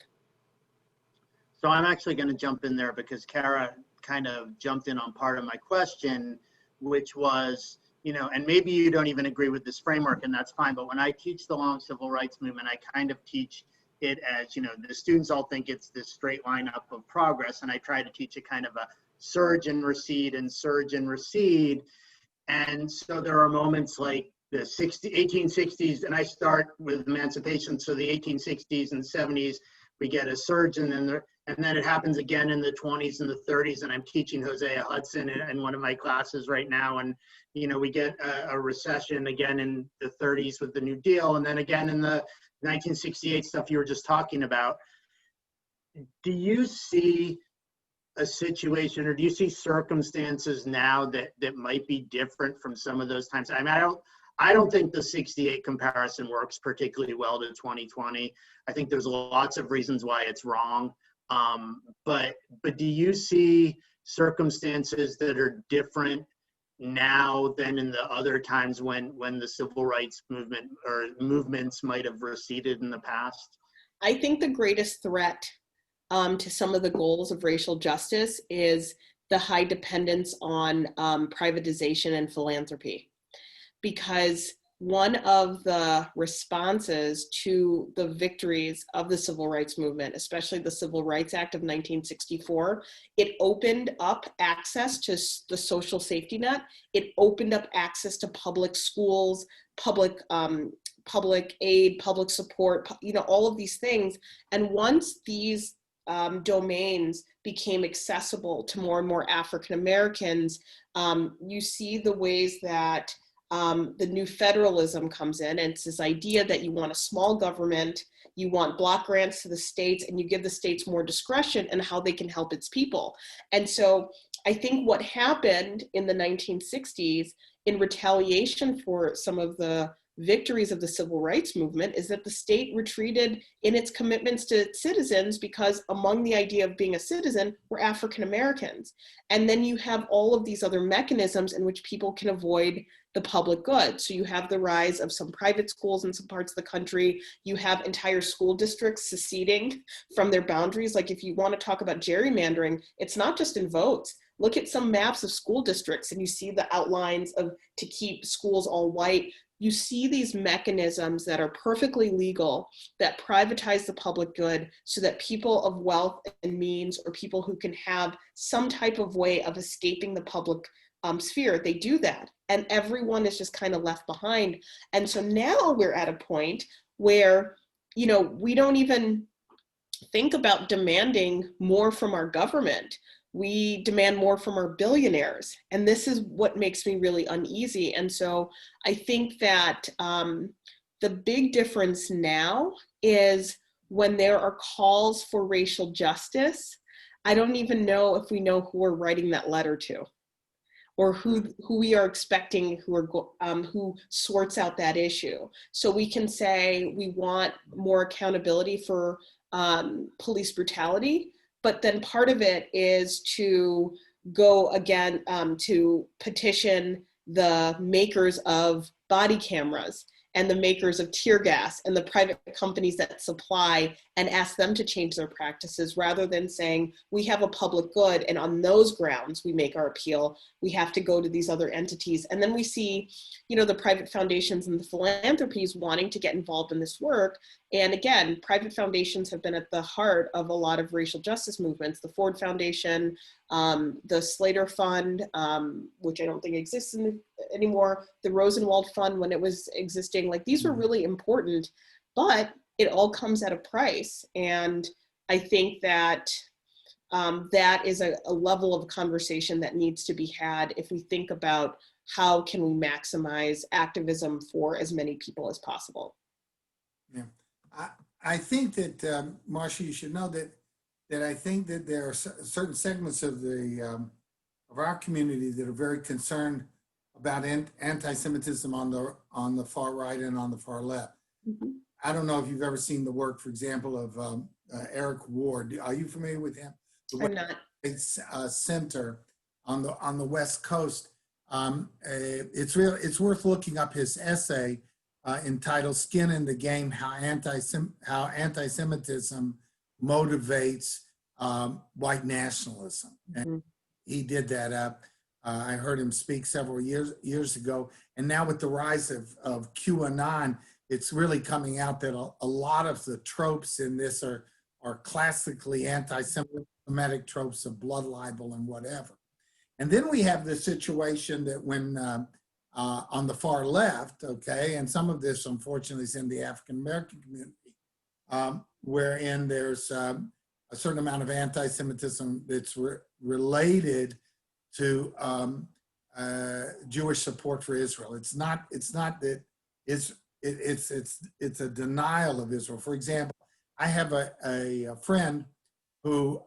So I'm actually going to jump in there because Kara kind of jumped in on part of my question, which was, you know, and maybe you don't even agree with this framework, and that's fine, but when I teach the long civil rights movement, I kind of teach it as, you know, the students all think it's this straight line up of progress, and I try to teach it kind of a surge and recede and surge and recede. And so there are moments like the 1860s, and I start with emancipation, so the 1860s and 70s, we get a surge, and then it happens again in the 20s and the 30s, and I'm teaching Hosea Hudson in one of my classes right now, and you know, we get a recession again in the 30s with the New Deal, and then again in the 1968 stuff you were just talking about. Do you see a situation, or do you see circumstances now that might be different from some of those times? I mean, I don't think the 68 comparison works particularly well to 2020. I think there's lots of reasons why it's wrong. But do you see circumstances that are different now than in the other times when the civil rights movement or movements might have receded in the past? I think the greatest threat to some of the goals of racial justice is the high dependence on privatization and philanthropy. Because one of the responses to the victories of the civil rights movement, especially the Civil Rights Act of 1964, it opened up access to the social safety net. It opened up access to public schools, public aid, public support, you know, all of these things. And once these domains became accessible to more and more African Americans, you see the ways that the new federalism comes in, and it's this idea that you want a small government, you want block grants to the states, and you give the states more discretion in how they can help its people. And so I think what happened in the 1960s in retaliation for some of the victories of the civil rights movement is that the state retreated in its commitments to citizens, because among the idea of being a citizen were African Americans. And then you have all of these other mechanisms in which people can avoid the public good. So you have the rise of some private schools in some parts of the country. You have entire school districts seceding from their boundaries. Like, if you want to talk about gerrymandering, it's not just in votes. Look at some maps of school districts and you see the outlines of to keep schools all white. You see these mechanisms that are perfectly legal that privatize the public good so that people of wealth and means, or people who can have some type of way of escaping the public sphere, they do that. And everyone is just kind of left behind. And so now we're at a point where, you know, we don't even think about demanding more from our government. We demand more from our billionaires. And this is what makes me really uneasy. And so I think that the big difference now is when there are calls for racial justice, I don't even know if we know who we're writing that letter to, or who we are expecting, who sorts out that issue. So we can say we want more accountability for police brutality, but then part of it is to go again to petition the makers of body cameras and the makers of tear gas and the private companies that supply, and ask them to change their practices, rather than saying we have a public good and on those grounds we make our appeal. We have to go to these other entities. And then we see, you know, the private foundations and the philanthropies wanting to get involved in this work. And again, private foundations have been at the heart of a lot of racial justice movements. The Ford Foundation, the Slater Fund, which I don't think exists anymore, the Rosenwald Fund when it was existing, like these were really important, but it all comes at a price. And I think that that is a level of conversation that needs to be had if we think about how can we maximize activism for as many people as possible. Yeah, I think that Marcia, you should know that I think that there are certain segments of the of our community that are very concerned about anti-Semitism on the far right and on the far left. Mm-hmm. I don't know if you've ever seen the work, for example, of Eric Ward. Are you familiar with him? I'm not. It's a center on the West Coast. It's worth looking up his essay entitled "Skin in the Game: How Anti-Semitism Motivates White Nationalism." Mm-hmm. And he did that up. I heard him speak several years ago, and now with the rise of QAnon, it's really coming out that a lot of the tropes in this are classically anti-Semitic tropes of blood libel and whatever. And then we have the situation that when on the far left, okay, and some of this unfortunately is in the African American community, wherein there's a certain amount of anti-Semitism that's related to Jewish support for Israel. It's not that it's a denial of Israel. For example, I have a friend who,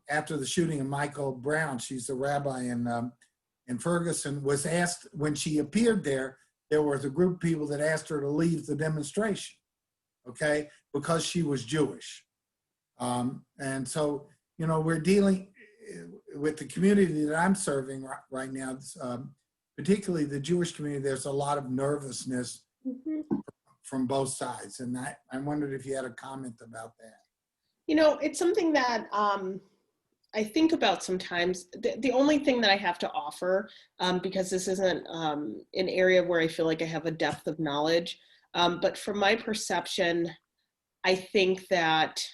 after the shooting of Michael Brown, she's a rabbi in Ferguson, was asked, when she appeared there was a group of people that asked her to leave the demonstration, okay, because she was Jewish. And so, you know, we're dealing with the community that I'm serving right now, particularly the Jewish community. There's a lot of nervousness from both sides. And I wondered if you had a comment about that. You know, it's something that I think about sometimes. The only thing that I have to offer, because this isn't an area where I feel like I have a depth of knowledge, but from my perception, I think that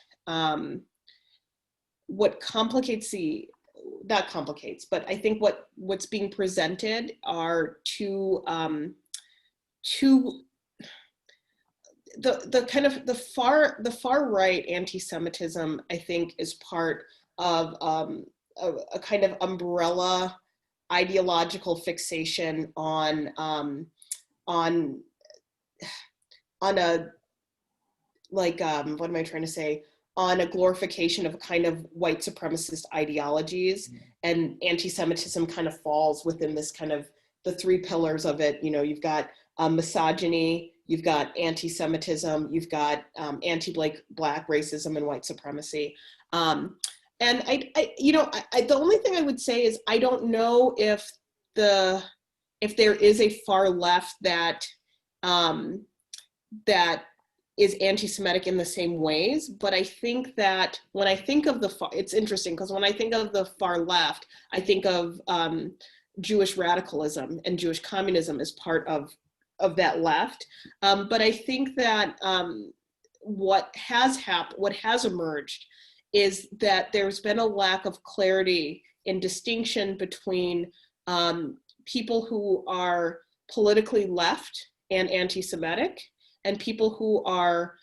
what complicates not complicates, but I think what's being presented are two the kind of the far right anti-Semitism, I think, is part of a kind of umbrella ideological fixation on on a, like, what am I trying to say? On a glorification of kind of white supremacist ideologies, and anti-Semitism kind of falls within this kind of the three pillars of it. You know, you've got misogyny, you've got anti-Semitism, you've got anti-black racism and white supremacy. And the only thing I would say is I don't know if there is a far left that that is anti-Semitic in the same ways, but I think that when I think of it's interesting because when I think of the far left, I think of Jewish radicalism and Jewish communism as part of that left. But I think that what has emerged is that there's been a lack of clarity in distinction between people who are politically left and anti-Semitic, and people who are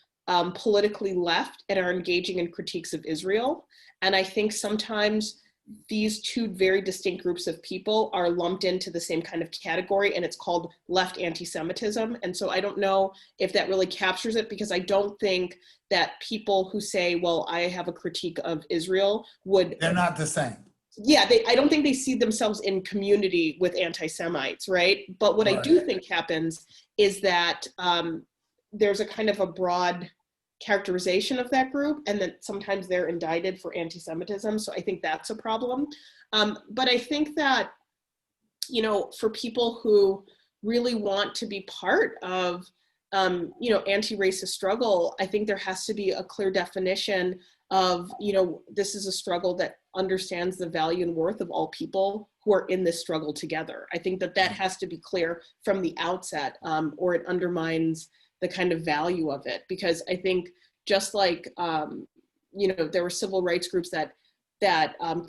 politically left and are engaging in critiques of Israel. And I think sometimes these two very distinct groups of people are lumped into the same kind of category, and it's called left anti-Semitism. And so I don't know if that really captures it, because I don't think that people who say, well, I have a critique of Israel They're not the same. Yeah, I don't think they see themselves in community with anti-Semites, right? But what I do think happens is that there's a kind of a broad characterization of that group, and that sometimes they're indicted for anti-Semitism. So I think that's a problem. But I think that, you know, for people who really want to be part of, you know, anti-racist struggle, I think there has to be a clear definition of, you know, this is a struggle that understands the value and worth of all people who are in this struggle together. I think that has to be clear from the outset, or it undermines the kind of value of it. Because I think just like, you know, there were civil rights groups that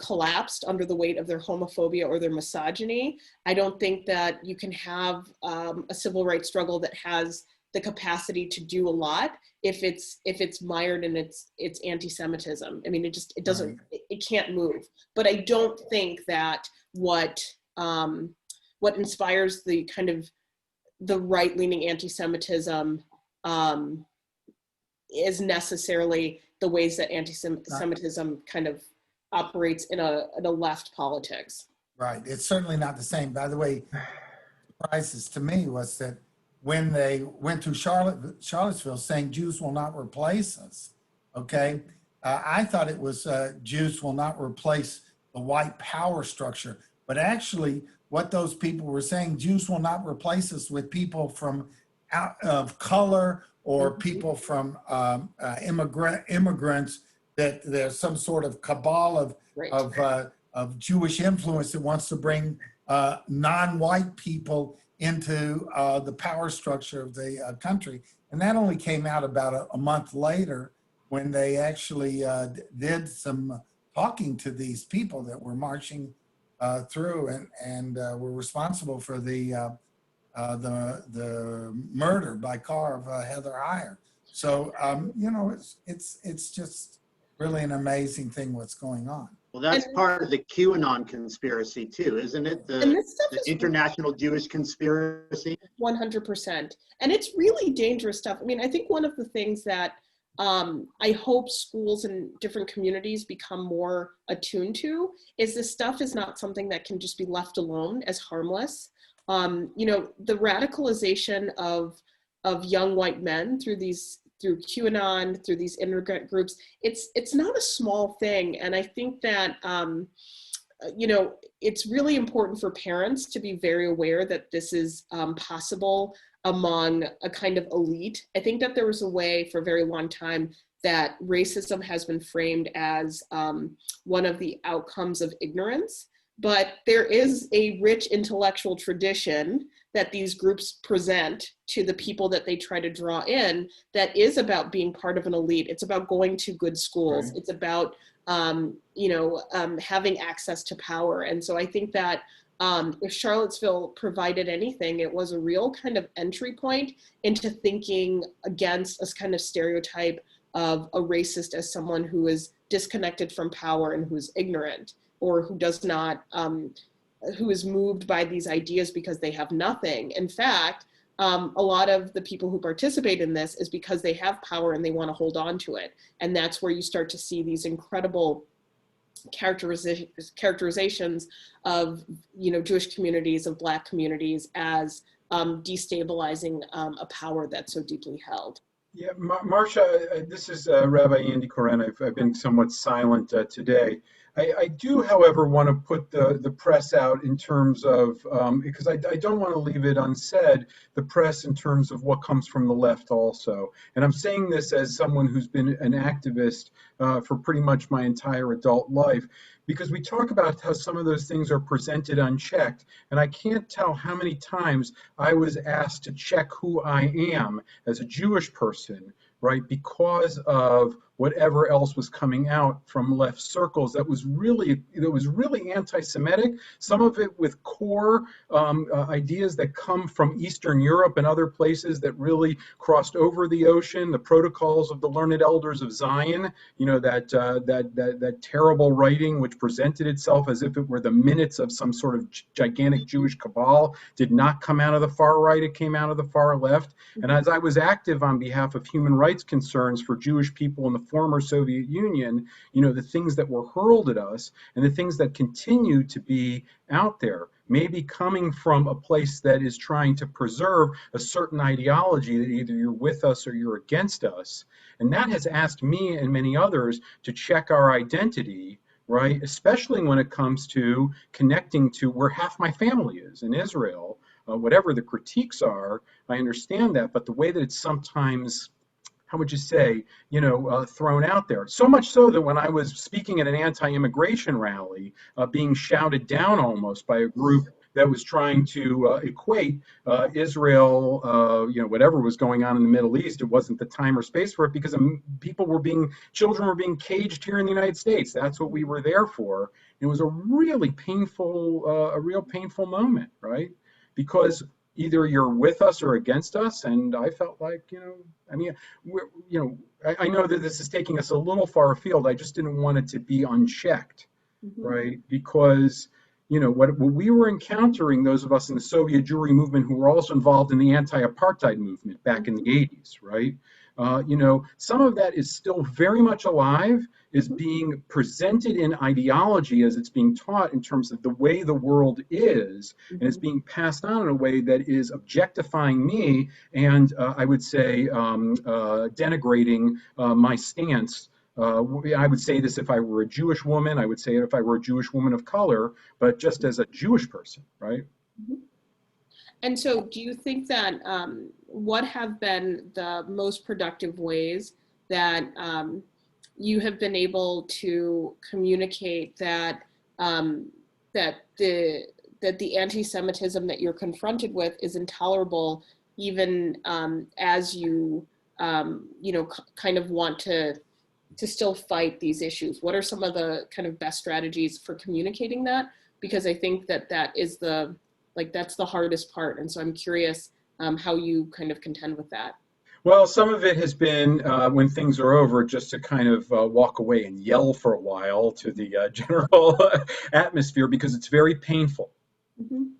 collapsed under the weight of their homophobia or their misogyny, I don't think that you can have a civil rights struggle that has the capacity to do a lot if it's mired in its anti-Semitism. I mean, it doesn't, it can't move. But I don't think that what inspires the kind of the right-leaning anti-Semitism is necessarily the ways that anti-Semitism kind of operates in a left politics. Right, it's certainly not the same. By the way, surprises to me was that when they went through Charlottesville saying Jews will not replace us, okay? I thought it was Jews will not replace the white power structure, but actually what those people were saying, Jews will not replace us with people from out of color or people from immigrants, that there's some sort of cabal of Jewish influence that wants to bring non-white people into the power structure of the country. And that only came out about a month later, when they actually did some talking to these people that were marching through and were responsible for the murder by car of Heather Heyer. So you know, it's just really an amazing thing what's going on. Well, that's part of the QAnon conspiracy too, isn't it? The international Jewish conspiracy. 100%. And it's really dangerous stuff. I mean, I think one of the things that I hope schools and different communities become more attuned to is this stuff is not something that can just be left alone as harmless. You know, the radicalization of young white men through QAnon, through these immigrant groups, it's not a small thing. And I think that, you know, it's really important for parents to be very aware that this is possible among a kind of elite. I think that there was a way for a very long time that racism has been framed as one of the outcomes of ignorance, but there is a rich intellectual tradition that these groups present to the people that they try to draw in that is about being part of an elite. It's about going to good schools. Right. It's about, you know, having access to power. And so I think that if Charlottesville provided anything, it was a real kind of entry point into thinking against a kind of stereotype of a racist as someone who is disconnected from power and who's ignorant, or who does not, who is moved by these ideas because they have nothing. In fact, a lot of the people who participate in this is because they have power and they want to hold on to it. And that's where you start to see these incredible characterizations of, you know, Jewish communities, of Black communities as destabilizing a power that's so deeply held. Yeah, Marcia, this is Rabbi Andy Koren. I've been somewhat silent today. I do, however, want to put the press out in terms of, because I don't want to leave it unsaid, the press in terms of what comes from the left also. And I'm saying this as someone who's been an activist for pretty much my entire adult life, because we talk about how some of those things are presented unchecked. And I can't tell how many times I was asked to check who I am as a Jewish person, right, because of whatever else was coming out from left circles that was really anti-Semitic, some of it with core ideas that come from Eastern Europe and other places that really crossed over the ocean, the protocols of the learned elders of Zion, you know, that terrible writing which presented itself as if it were the minutes of some sort of gigantic Jewish cabal, did not come out of the far right, it came out of the far left. And as I was active on behalf of human rights concerns for Jewish people in the former Soviet Union, you know, the things that were hurled at us and the things that continue to be out there, maybe coming from a place that is trying to preserve a certain ideology that either you're with us or you're against us. And that has asked me and many others to check our identity, right? Especially when it comes to connecting to where half my family is in Israel. Whatever the critiques are, I understand that, but the way that it's sometimes, how would you say, you know, thrown out there. So much so that when I was speaking at an anti-immigration rally, being shouted down almost by a group that was trying to equate Israel, you know, whatever was going on in the Middle East, it wasn't the time or space for it, because children were being caged here in the United States. That's what we were there for. It was a really painful, real painful moment, right? Because either you're with us or against us, and I felt like, you know, I mean, I know that this is taking us a little far afield. I just didn't want it to be unchecked, right? Because, you know, what we were encountering, those of us in the Soviet Jewry movement who were also involved in the anti-apartheid movement back in the 80s, right? You know, some of that is still very much alive, is being presented in ideology as it's being taught in terms of the way the world is, and it's being passed on in a way that is objectifying me and I would say denigrating my stance. I would say this if I were a Jewish woman, I would say it if I were a Jewish woman of color, but just as a Jewish person, right? And so do you think that what have been the most productive ways that you have been able to communicate that that the anti-Semitism that you're confronted with is intolerable, even as you you know, kind of want to still fight these issues? What are some of the kind of best strategies for communicating that? Because I think that is that's the hardest part. And so I'm curious how you kind of contend with that. Well, some of it has been when things are over, just to kind of walk away and yell for a while to the general atmosphere, because it's very painful.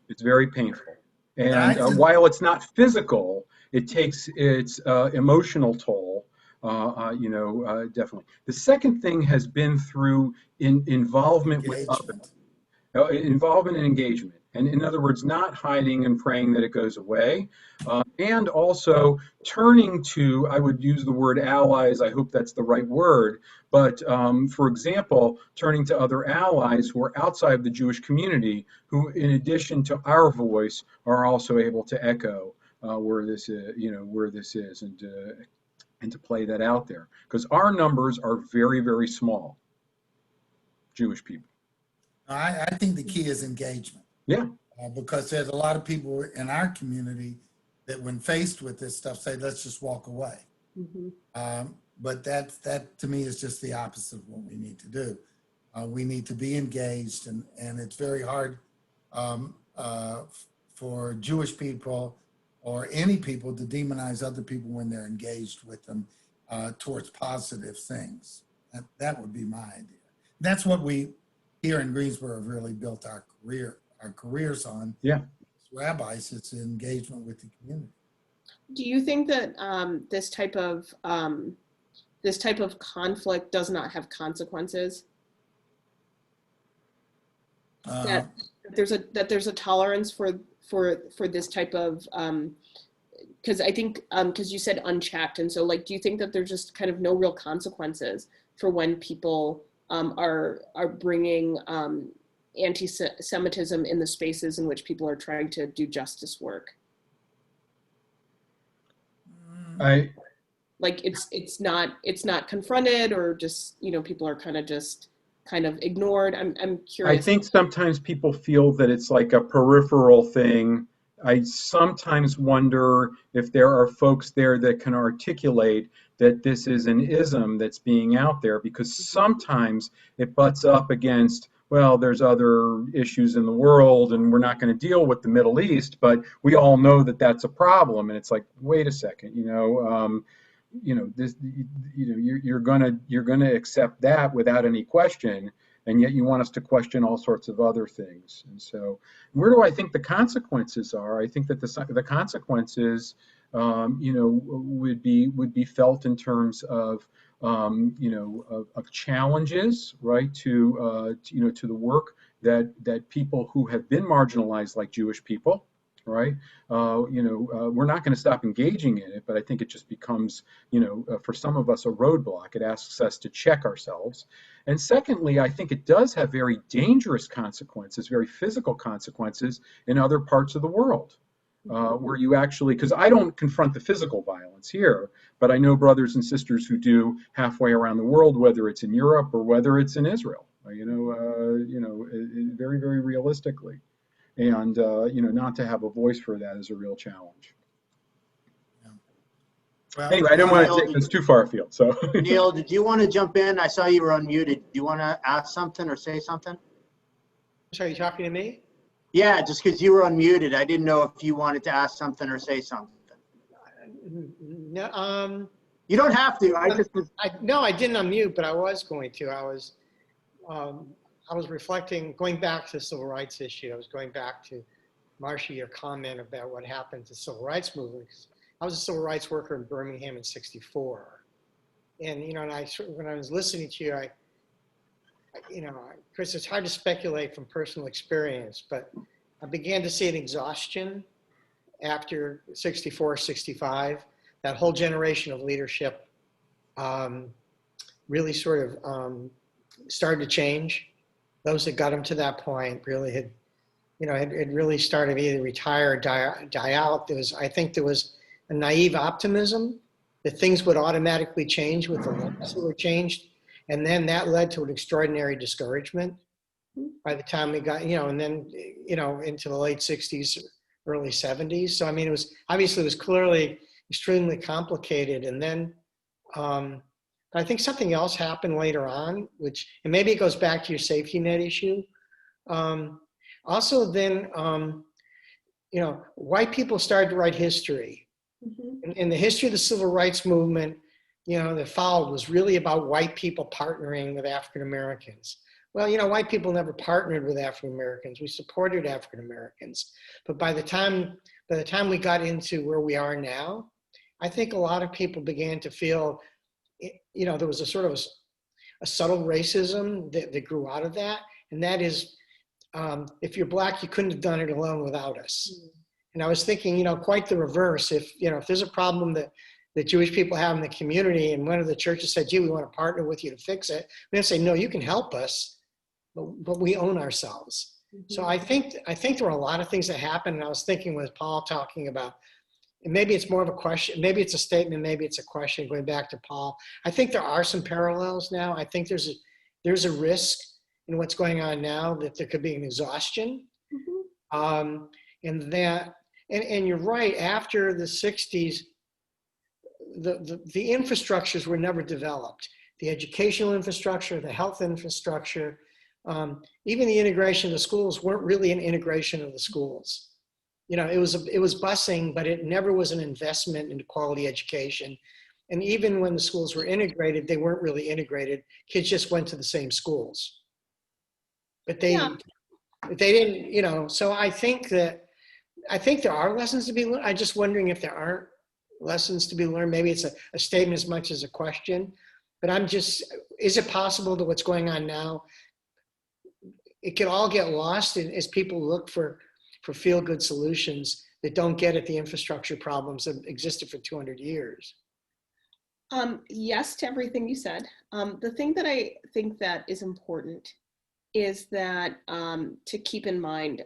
It's very painful. And while it's not physical, it takes its emotional toll, you know, definitely. The second thing has been through involvement with others. Involvement and engagement. And in other words, not hiding and praying that it goes away. And also turning to, I would use the word allies, I hope that's the right word, but for example, turning to other allies who are outside the Jewish community, who in addition to our voice are also able to echo where this is, you know, where this is, and to play that out there. Because our numbers are very, very small, Jewish people. I think the key is engagement. Yeah. Because there's a lot of people in our community that when faced with this stuff say, let's just walk away. But that to me is just the opposite of what we need to do. We need to be engaged, and it's very hard for Jewish people or any people to demonize other people when they're engaged with them towards positive things. That would be my idea. That's what we here in Greensboro have really built our careers on. Yeah. As rabbis, it's engagement with the community. Do you think that this type of conflict does not have consequences? Uh, That there's a tolerance for this type of because I think because you said unchecked, and so like, do you think that there's just kind of no real consequences for when people are bringing anti-Semitism in the spaces in which people are trying to do justice work? I Like it's not confronted, or just, you know, people are kind of ignored. I'm I curious. think sometimes people feel that it's like a peripheral thing. I sometimes wonder if there are folks there that can articulate that this is an ism that's being out there, because sometimes it butts up against, well, there's other issues in the world and we're not going to deal with the Middle East, but we all know that that's a problem. And it's like, wait a second, this, you're gonna accept that without any question, and yet you want us to question all sorts of other things. And so, where do I think the consequences are? I think that the consequences, would be felt in terms of, of challenges, right, to the work that people who have been marginalized, like Jewish people, right? We're not going to stop engaging in it, but I think it just becomes, for some of us, a roadblock. It asks us to check ourselves. And secondly, I think it does have very dangerous consequences, very physical consequences in other parts of the world. Where you actually, because I don't confront the physical violence here, but I know brothers and sisters who do halfway around the world, whether it's in Europe or whether it's in Israel, very, very realistically. And not to have a voice for that is a real challenge. well, Anyway, I didn't want to take this too far afield. So Neil, did you want to jump in? I saw you were unmuted. Do you want to ask something or say something? Sorry, you talking to me? Yeah, just because you were unmuted, I didn't know if you wanted to ask something or say something. No, You don't have to. no, I didn't unmute, but I was going to. I was reflecting, going back to the civil rights issue. I was going back to Marcia, your comment about what happened to the civil rights movement. I was a civil rights worker in Birmingham in '64, and when I was listening to you, Chris, it's hard to speculate from personal experience, but I began to see an exhaustion after 64, 65. That whole generation of leadership really sort of started to change. Those that got them to that point really had really started to either retire or die out. I think there was a naive optimism that things would automatically change with the laws that were changed. And then that led to an extraordinary discouragement by the time we got, and then, into the late 60s, early 70s. So, I mean, it was clearly extremely complicated. And then I think something else happened later on, and maybe it goes back to your safety net issue. Also then, white people started to write history. Mm-hmm. In the history of the civil rights movement, that followed was really about white people partnering with African Americans. Well, white people never partnered with African Americans. We supported African Americans. But by the time we got into where we are now, I think a lot of people began to feel, there was a sort of a subtle racism that grew out of that. And that is, if you're Black, you couldn't have done it alone without us. Mm. And I was thinking, quite the reverse. If there's a problem that Jewish people have in the community, and one of the churches said, gee, we want to partner with you to fix it, we're going to say, no, you can help us, but we own ourselves. Mm-hmm. So I think there were a lot of things that happened. And I was thinking with Paul talking about, and maybe it's more of a question, maybe it's a statement, maybe it's a question, going back to Paul. I think there are some parallels now. I think there's a risk in what's going on now that there could be an exhaustion. Mm-hmm. And you're right, after the 60s, the infrastructures were never developed. The educational infrastructure, the health infrastructure, even the integration of the schools weren't really an integration of the schools. It was busing, but it never was an investment into quality education. And even when the schools were integrated, they weren't really integrated. Kids just went to the same schools. But they didn't, so I think there are lessons to be learned. I'm just wondering if there aren't lessons to be learned? Maybe it's a statement as much as a question, but is it possible that what's going on now, it could all get lost as people look for feel-good solutions that don't get at the infrastructure problems that existed for 200 years? Yes to everything you said. The thing that I think that is important is that to keep in mind,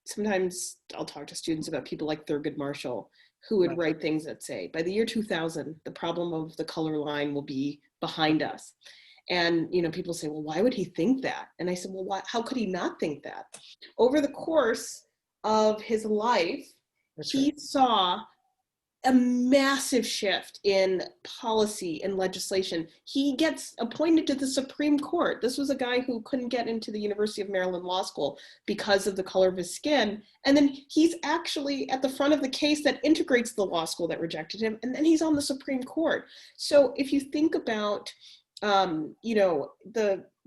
sometimes I'll talk to students about people like Thurgood Marshall, who would write things that say, by the year 2000, the problem of the color line will be behind us. And, people say, well, why would he think that? And I said, well, how could he not think that? Over the course of his life, he saw a massive shift in policy and legislation. He gets appointed to the Supreme Court. This was a guy who couldn't get into the University of Maryland Law School because of the color of his skin. And then he's actually at the front of the case that integrates the law school that rejected him. And then he's on the Supreme Court. So if you think about,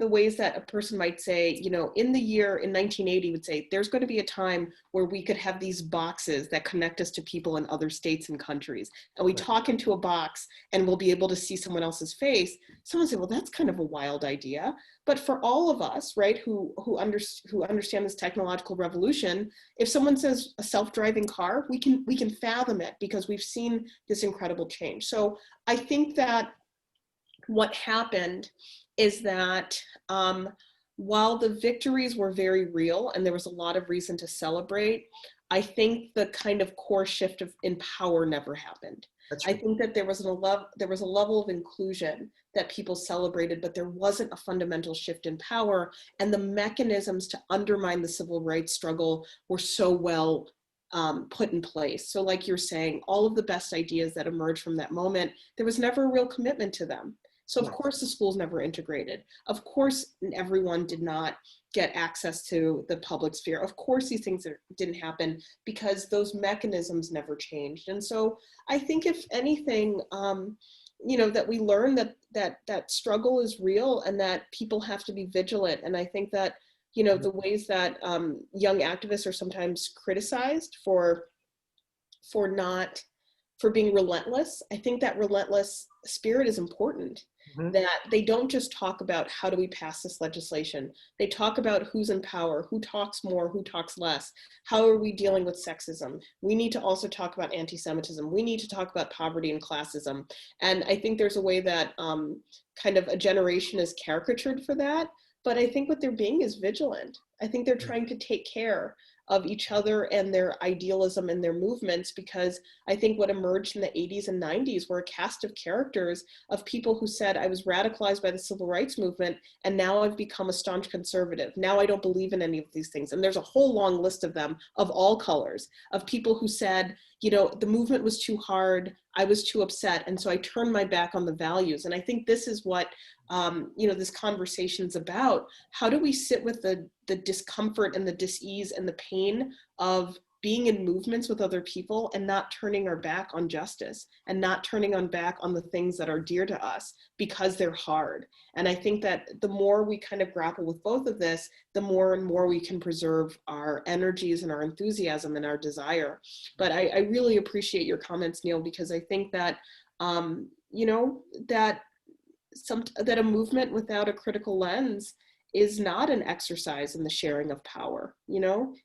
the ways that a person might say, in 1980 would say, there's going to be a time where we could have these boxes that connect us to people in other states and countries. And we talk into a box and we'll be able to see someone else's face. Someone said, well, that's kind of a wild idea. But for all of us, right, who understand this technological revolution, if someone says a self-driving car, we can fathom it because we've seen this incredible change. So I think that what happened is that while the victories were very real and there was a lot of reason to celebrate, I think the kind of core shift in power never happened. I think that there was a level of inclusion that people celebrated, but there wasn't a fundamental shift in power, and the mechanisms to undermine the civil rights struggle were so well put in place. So like you're saying, all of the best ideas that emerged from that moment, there was never a real commitment to them. So of course the schools never integrated. Of course everyone did not get access to the public sphere. Of course these things didn't happen because those mechanisms never changed. And so I think if anything, that we learn that struggle is real and that people have to be vigilant. And I think that, the ways that young activists are sometimes criticized for being relentless, I think that relentless spirit is important. That they don't just talk about how do we pass this legislation. They talk about who's in power, who talks more, who talks less. How are we dealing with sexism? We need to also talk about anti-Semitism. We need to talk about poverty and classism. And I think there's a way that kind of a generation is caricatured for that. But I think what they're being is vigilant. I think they're trying to take care of each other and their idealism and their movements, because I think what emerged in the 80s and 90s were a cast of characters of people who said, I was radicalized by the civil rights movement and now I've become a staunch conservative. Now I don't believe in any of these things. And there's a whole long list of them of all colors, of people who said, the movement was too hard, I was too upset, and so I turned my back on the values. And I think this is what this conversation is about. How do we sit with the discomfort and the dis-ease and the pain of being in movements with other people and not turning our back on justice and not turning on back on the things that are dear to us because they're hard. And I think that the more we kind of grapple with both of this, the more and more we can preserve our energies and our enthusiasm and our desire. But I really appreciate your comments, Neil, because I think that, that a movement without a critical lens is not an exercise in the sharing of power.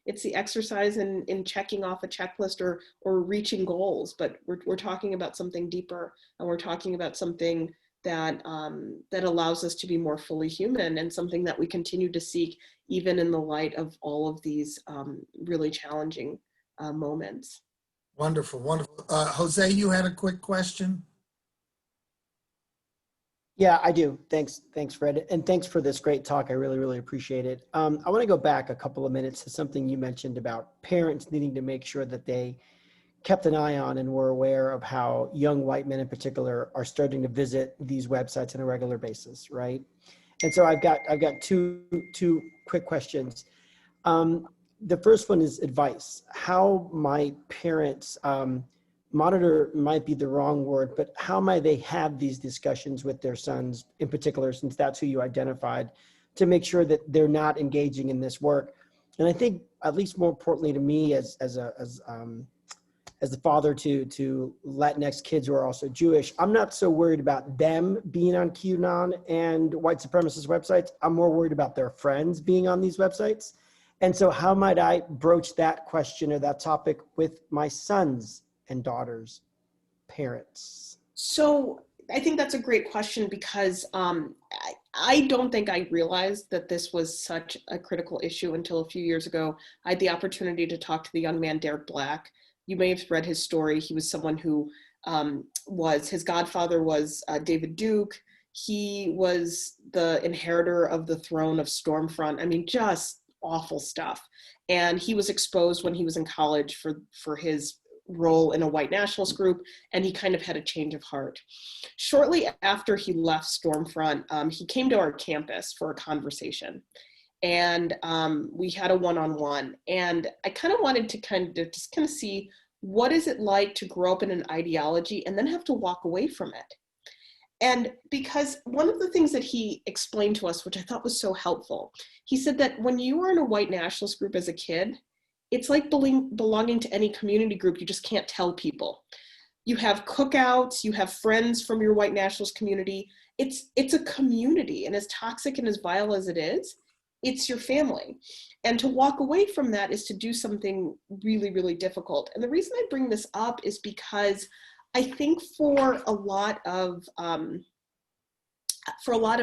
It's the exercise in checking off a checklist or reaching goals, but we're talking about something deeper, and we're talking about something that that allows us to be more fully human, and something that we continue to seek even in the light of all of these really challenging moments. Wonderful, wonderful. Jose, you had a quick question? Yeah, I do. Thanks, Fred. And thanks for this great talk. I really, really appreciate it. I want to go back a couple of minutes to something you mentioned about parents needing to make sure that they kept an eye on and were aware of how young white men in particular are starting to visit these websites on a regular basis, right? And so I've got two quick questions. The first one is advice. How might parents monitor might be the wrong word, but how might they have these discussions with their sons in particular, since that's who you identified, to make sure that they're not engaging in this work? And I think, at least more importantly to me as as the father to Latinx kids who are also Jewish, I'm not so worried about them being on QAnon and white supremacist websites. I'm more worried about their friends being on these websites. And so how might I broach that question or that topic with my sons and daughters' parents? So I think that's a great question because I don't think I realized that this was such a critical issue until a few years ago. I had the opportunity to talk to the young man, Derek Black. You may have read his story. He was someone who his godfather was David Duke. He was the inheritor of the throne of Stormfront. I mean, just awful stuff. And he was exposed when he was in college for his role in a white nationalist group, and he kind of had a change of heart. Shortly after he left Stormfront, he came to our campus for a conversation, and we had a one-on-one, and I kind of wanted to just see what is it like to grow up in an ideology and then have to walk away from it. And because one of the things that he explained to us, which I thought was so helpful, he said that when you were in a white nationalist group as a kid, it's like belonging to any community group. You just can't tell people. You have cookouts, you have friends from your white nationalist community. It's a community, and as toxic and as vile as it is, it's your family. And to walk away from that is to do something really, really difficult. And the reason I bring this up is because I think for a lot of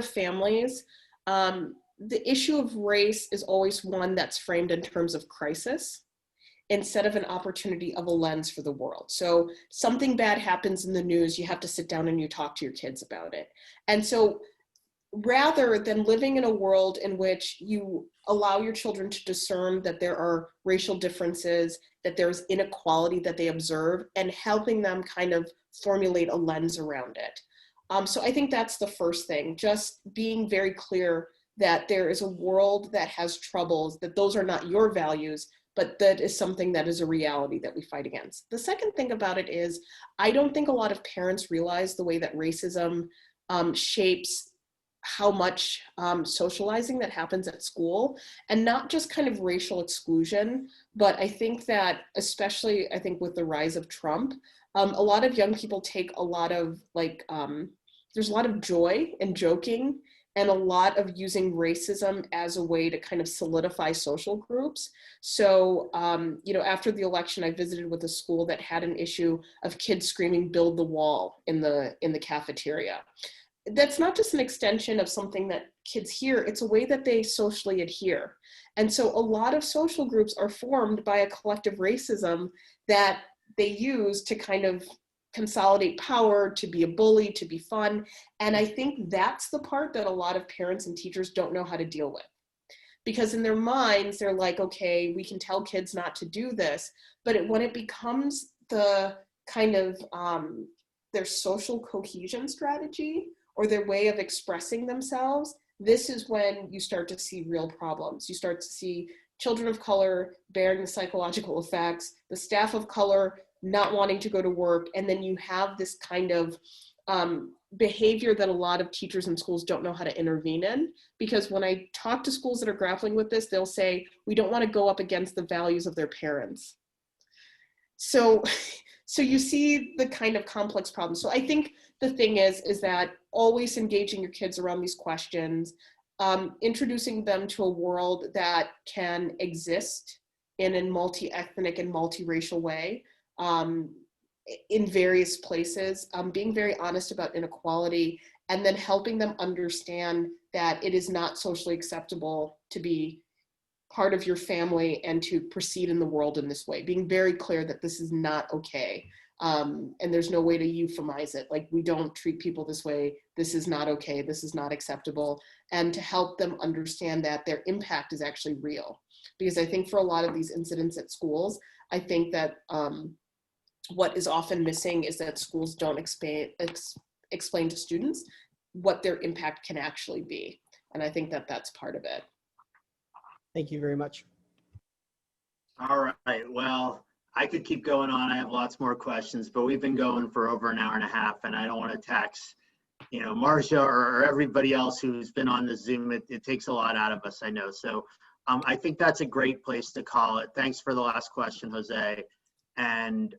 families, the issue of race is always one that's framed in terms of crisis instead of an opportunity of a lens for the world. So something bad happens in the news, you have to sit down and you talk to your kids about it. And so rather than living in a world in which you allow your children to discern that there are racial differences, that there's inequality that they observe, and helping them kind of formulate a lens around it. So I think that's the first thing, just being very clear that there is a world that has troubles, that those are not your values, but that is something that is a reality that we fight against. The second thing about it is, I don't think a lot of parents realize the way that racism shapes how much socializing that happens at school, and not just kind of racial exclusion, but I think that, especially I think with the rise of Trump, a lot of young people take a lot of there's a lot of joy in joking and a lot of using racism as a way to kind of solidify social groups. So, after the election, I visited with a school that had an issue of kids screaming, "Build the wall" in the cafeteria. That's not just an extension of something that kids hear, it's a way that they socially adhere. And so a lot of social groups are formed by a collective racism that they use to kind of consolidate power, to be a bully, to be fun. And I think that's the part that a lot of parents and teachers don't know how to deal with. Because in their minds, they're like, okay, we can tell kids not to do this. But when it becomes the kind of their social cohesion strategy or their way of expressing themselves, this is when you start to see real problems. You start to see children of color bearing the psychological effects, the staff of color not wanting to go to work, and then you have this kind of behavior that a lot of teachers and schools don't know how to intervene in. Because when I talk to schools that are grappling with this, they'll say, we don't want to go up against the values of their parents. So you see the kind of complex problem. So I think the thing is that always engaging your kids around these questions, introducing them to a world that can exist in a multi-ethnic and multiracial way in various places, being very honest about inequality, and then helping them understand that it is not socially acceptable to be part of your family and to proceed in the world in this way, being very clear that this is not okay. And there's no way to euphemize it. Like, we don't treat people this way. This is not okay. This is not acceptable. And to help them understand that their impact is actually real. Because I think for a lot of these incidents at schools, I think that what is often missing is that schools don't explain to students what their impact can actually be. And I think that that's part of it. Thank you very much. All right, well, I could keep going on. I have lots more questions, but we've been going for over an hour and a half, and I don't want to tax, Marcia or everybody else who's been on the Zoom. It takes a lot out of us, I know. So I think that's a great place to call it. Thanks for the last question, Jose. And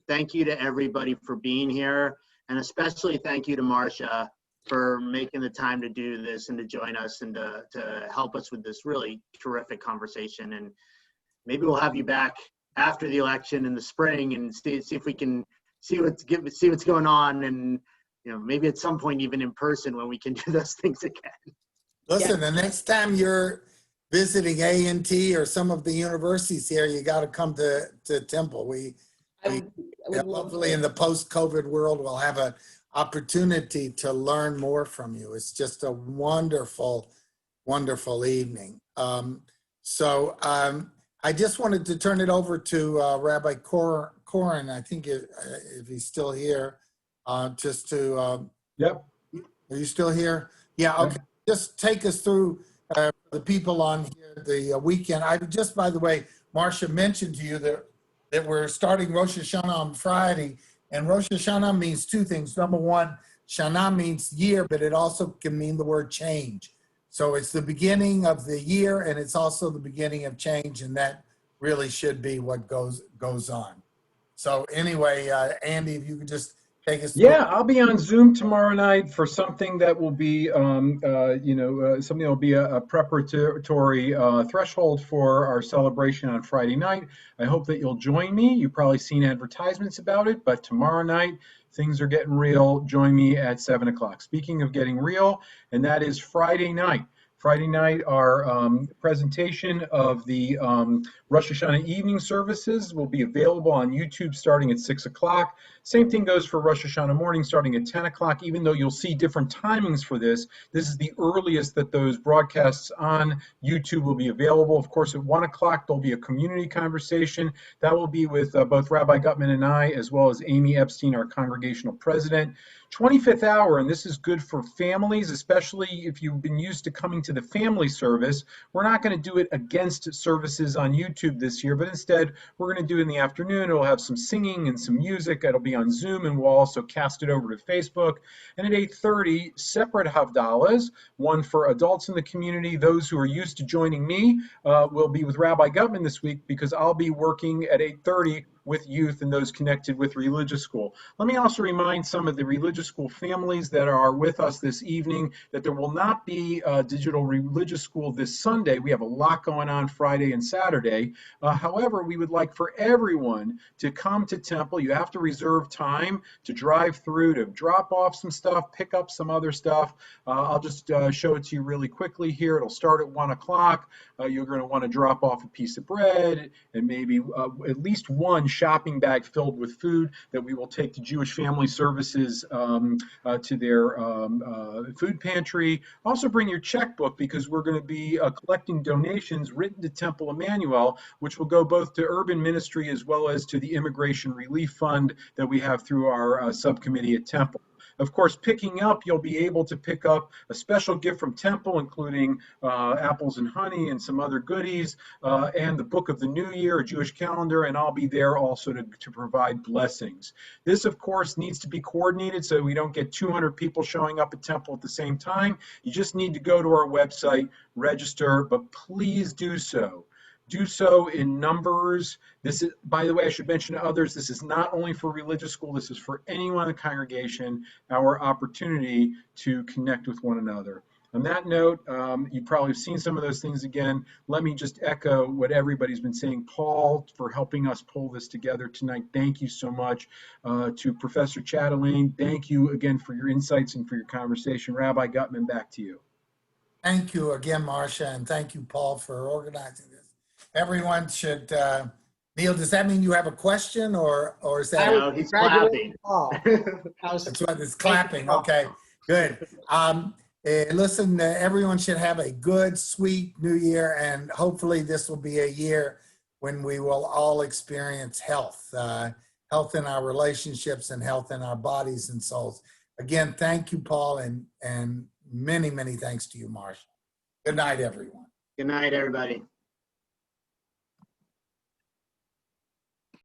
thank you to everybody for being here. And especially thank you to Marcia for making the time to do this and to join us and to help us with this really terrific conversation. And maybe we'll have you back after the election in the spring and see if we can see what's going on, and maybe at some point even in person when we can do those things again. Listen, the next time you're visiting A&T or some of the universities here, you got to come to Temple. I would love hopefully in the post-COVID world, we'll have an opportunity to learn more from you. It's just a wonderful, wonderful evening. I just wanted to turn it over to Rabbi Corin, I think if he's still here, just to, Yep. Are you still here? Yeah, okay. Just take us through the people on here, the weekend. I just, by the way, Marcia mentioned to you that we're starting Rosh Hashanah on Friday, and Rosh Hashanah means two things. Number one, Shana means year, but it also can mean the word change. So it's the beginning of the year, and it's also the beginning of change, and that really should be what goes on. So anyway, Andy, if you could just take us through. Yeah, I'll be on Zoom tomorrow night for something that will be, something that will be a preparatory threshold for our celebration on Friday night. I hope that you'll join me. You've probably seen advertisements about it, but tomorrow night, things are getting real. Join me at 7 o'clock. Speaking of getting real, and that is Friday night. Friday night, our presentation of the Rosh Hashanah evening services will be available on YouTube starting at 6 o'clock. Same thing goes for Rosh Hashanah morning starting at 10 o'clock, even though you'll see different timings for this. This is the earliest that those broadcasts on YouTube will be available. Of course, at 1 o'clock, there'll be a community conversation. That will be with both Rabbi Gutman and I, as well as Amy Epstein, our congregational president. 25th hour, and this is good for families, especially if you've been used to coming to the family service. We're not going to do it against services on YouTube this year, but instead we're going to do it in the afternoon. It'll have some singing and some music. It'll be on Zoom, and we'll also cast it over to Facebook. And at 8:30, separate Havdalahs, one for adults in the community. Those who are used to joining me will be with Rabbi Gutman this week, because I'll be working at 8:30 with youth and those connected with religious school. Let me also remind some of the religious school families that are with us this evening that there will not be a digital religious school this Sunday. We have a lot going on Friday and Saturday. However, we would like for everyone to come to Temple. You have to reserve time to drive through, to drop off some stuff, pick up some other stuff. I'll just show it to you really quickly here. It'll start at 1 o'clock. You're going to want to drop off a piece of bread and maybe at least one shopping bag filled with food that we will take to Jewish Family Services to their food pantry. Also bring your checkbook, because we're going to be collecting donations written to Temple Emmanuel, which will go both to urban ministry as well as to the Immigration Relief Fund that we have through our subcommittee at Temple. Of course, picking up, you'll be able to pick up a special gift from Temple, including apples and honey and some other goodies, and the Book of the New Year, a Jewish calendar, and I'll be there also to provide blessings. This, of course, needs to be coordinated so we don't get 200 people showing up at Temple at the same time. You just need to go to our website, register, but please do so. Do so in numbers. This is, by the way, I should mention to others, this is not only for religious school, this is for anyone in the congregation, our opportunity to connect with one another. On that note, you probably have seen some of those things again. Let me just echo what everybody's been saying. Paul, for helping us pull this together tonight, thank you so much. To Professor Chatelain, thank you again for your insights and for your conversation. Rabbi Gutman, back to you. Thank you again, Marcia, and thank you, Paul, for organizing this. Everyone should, Neil, does that mean you have a question, or is that? No, he's clapping. That's what it's clapping. Okay, good. Listen, everyone should have a good, sweet New Year, and hopefully this will be a year when we will all experience health, health in our relationships and health in our bodies and souls. Again, thank you, Paul, and many, many thanks to you, Marcia. Good night, everyone. Good night, everybody.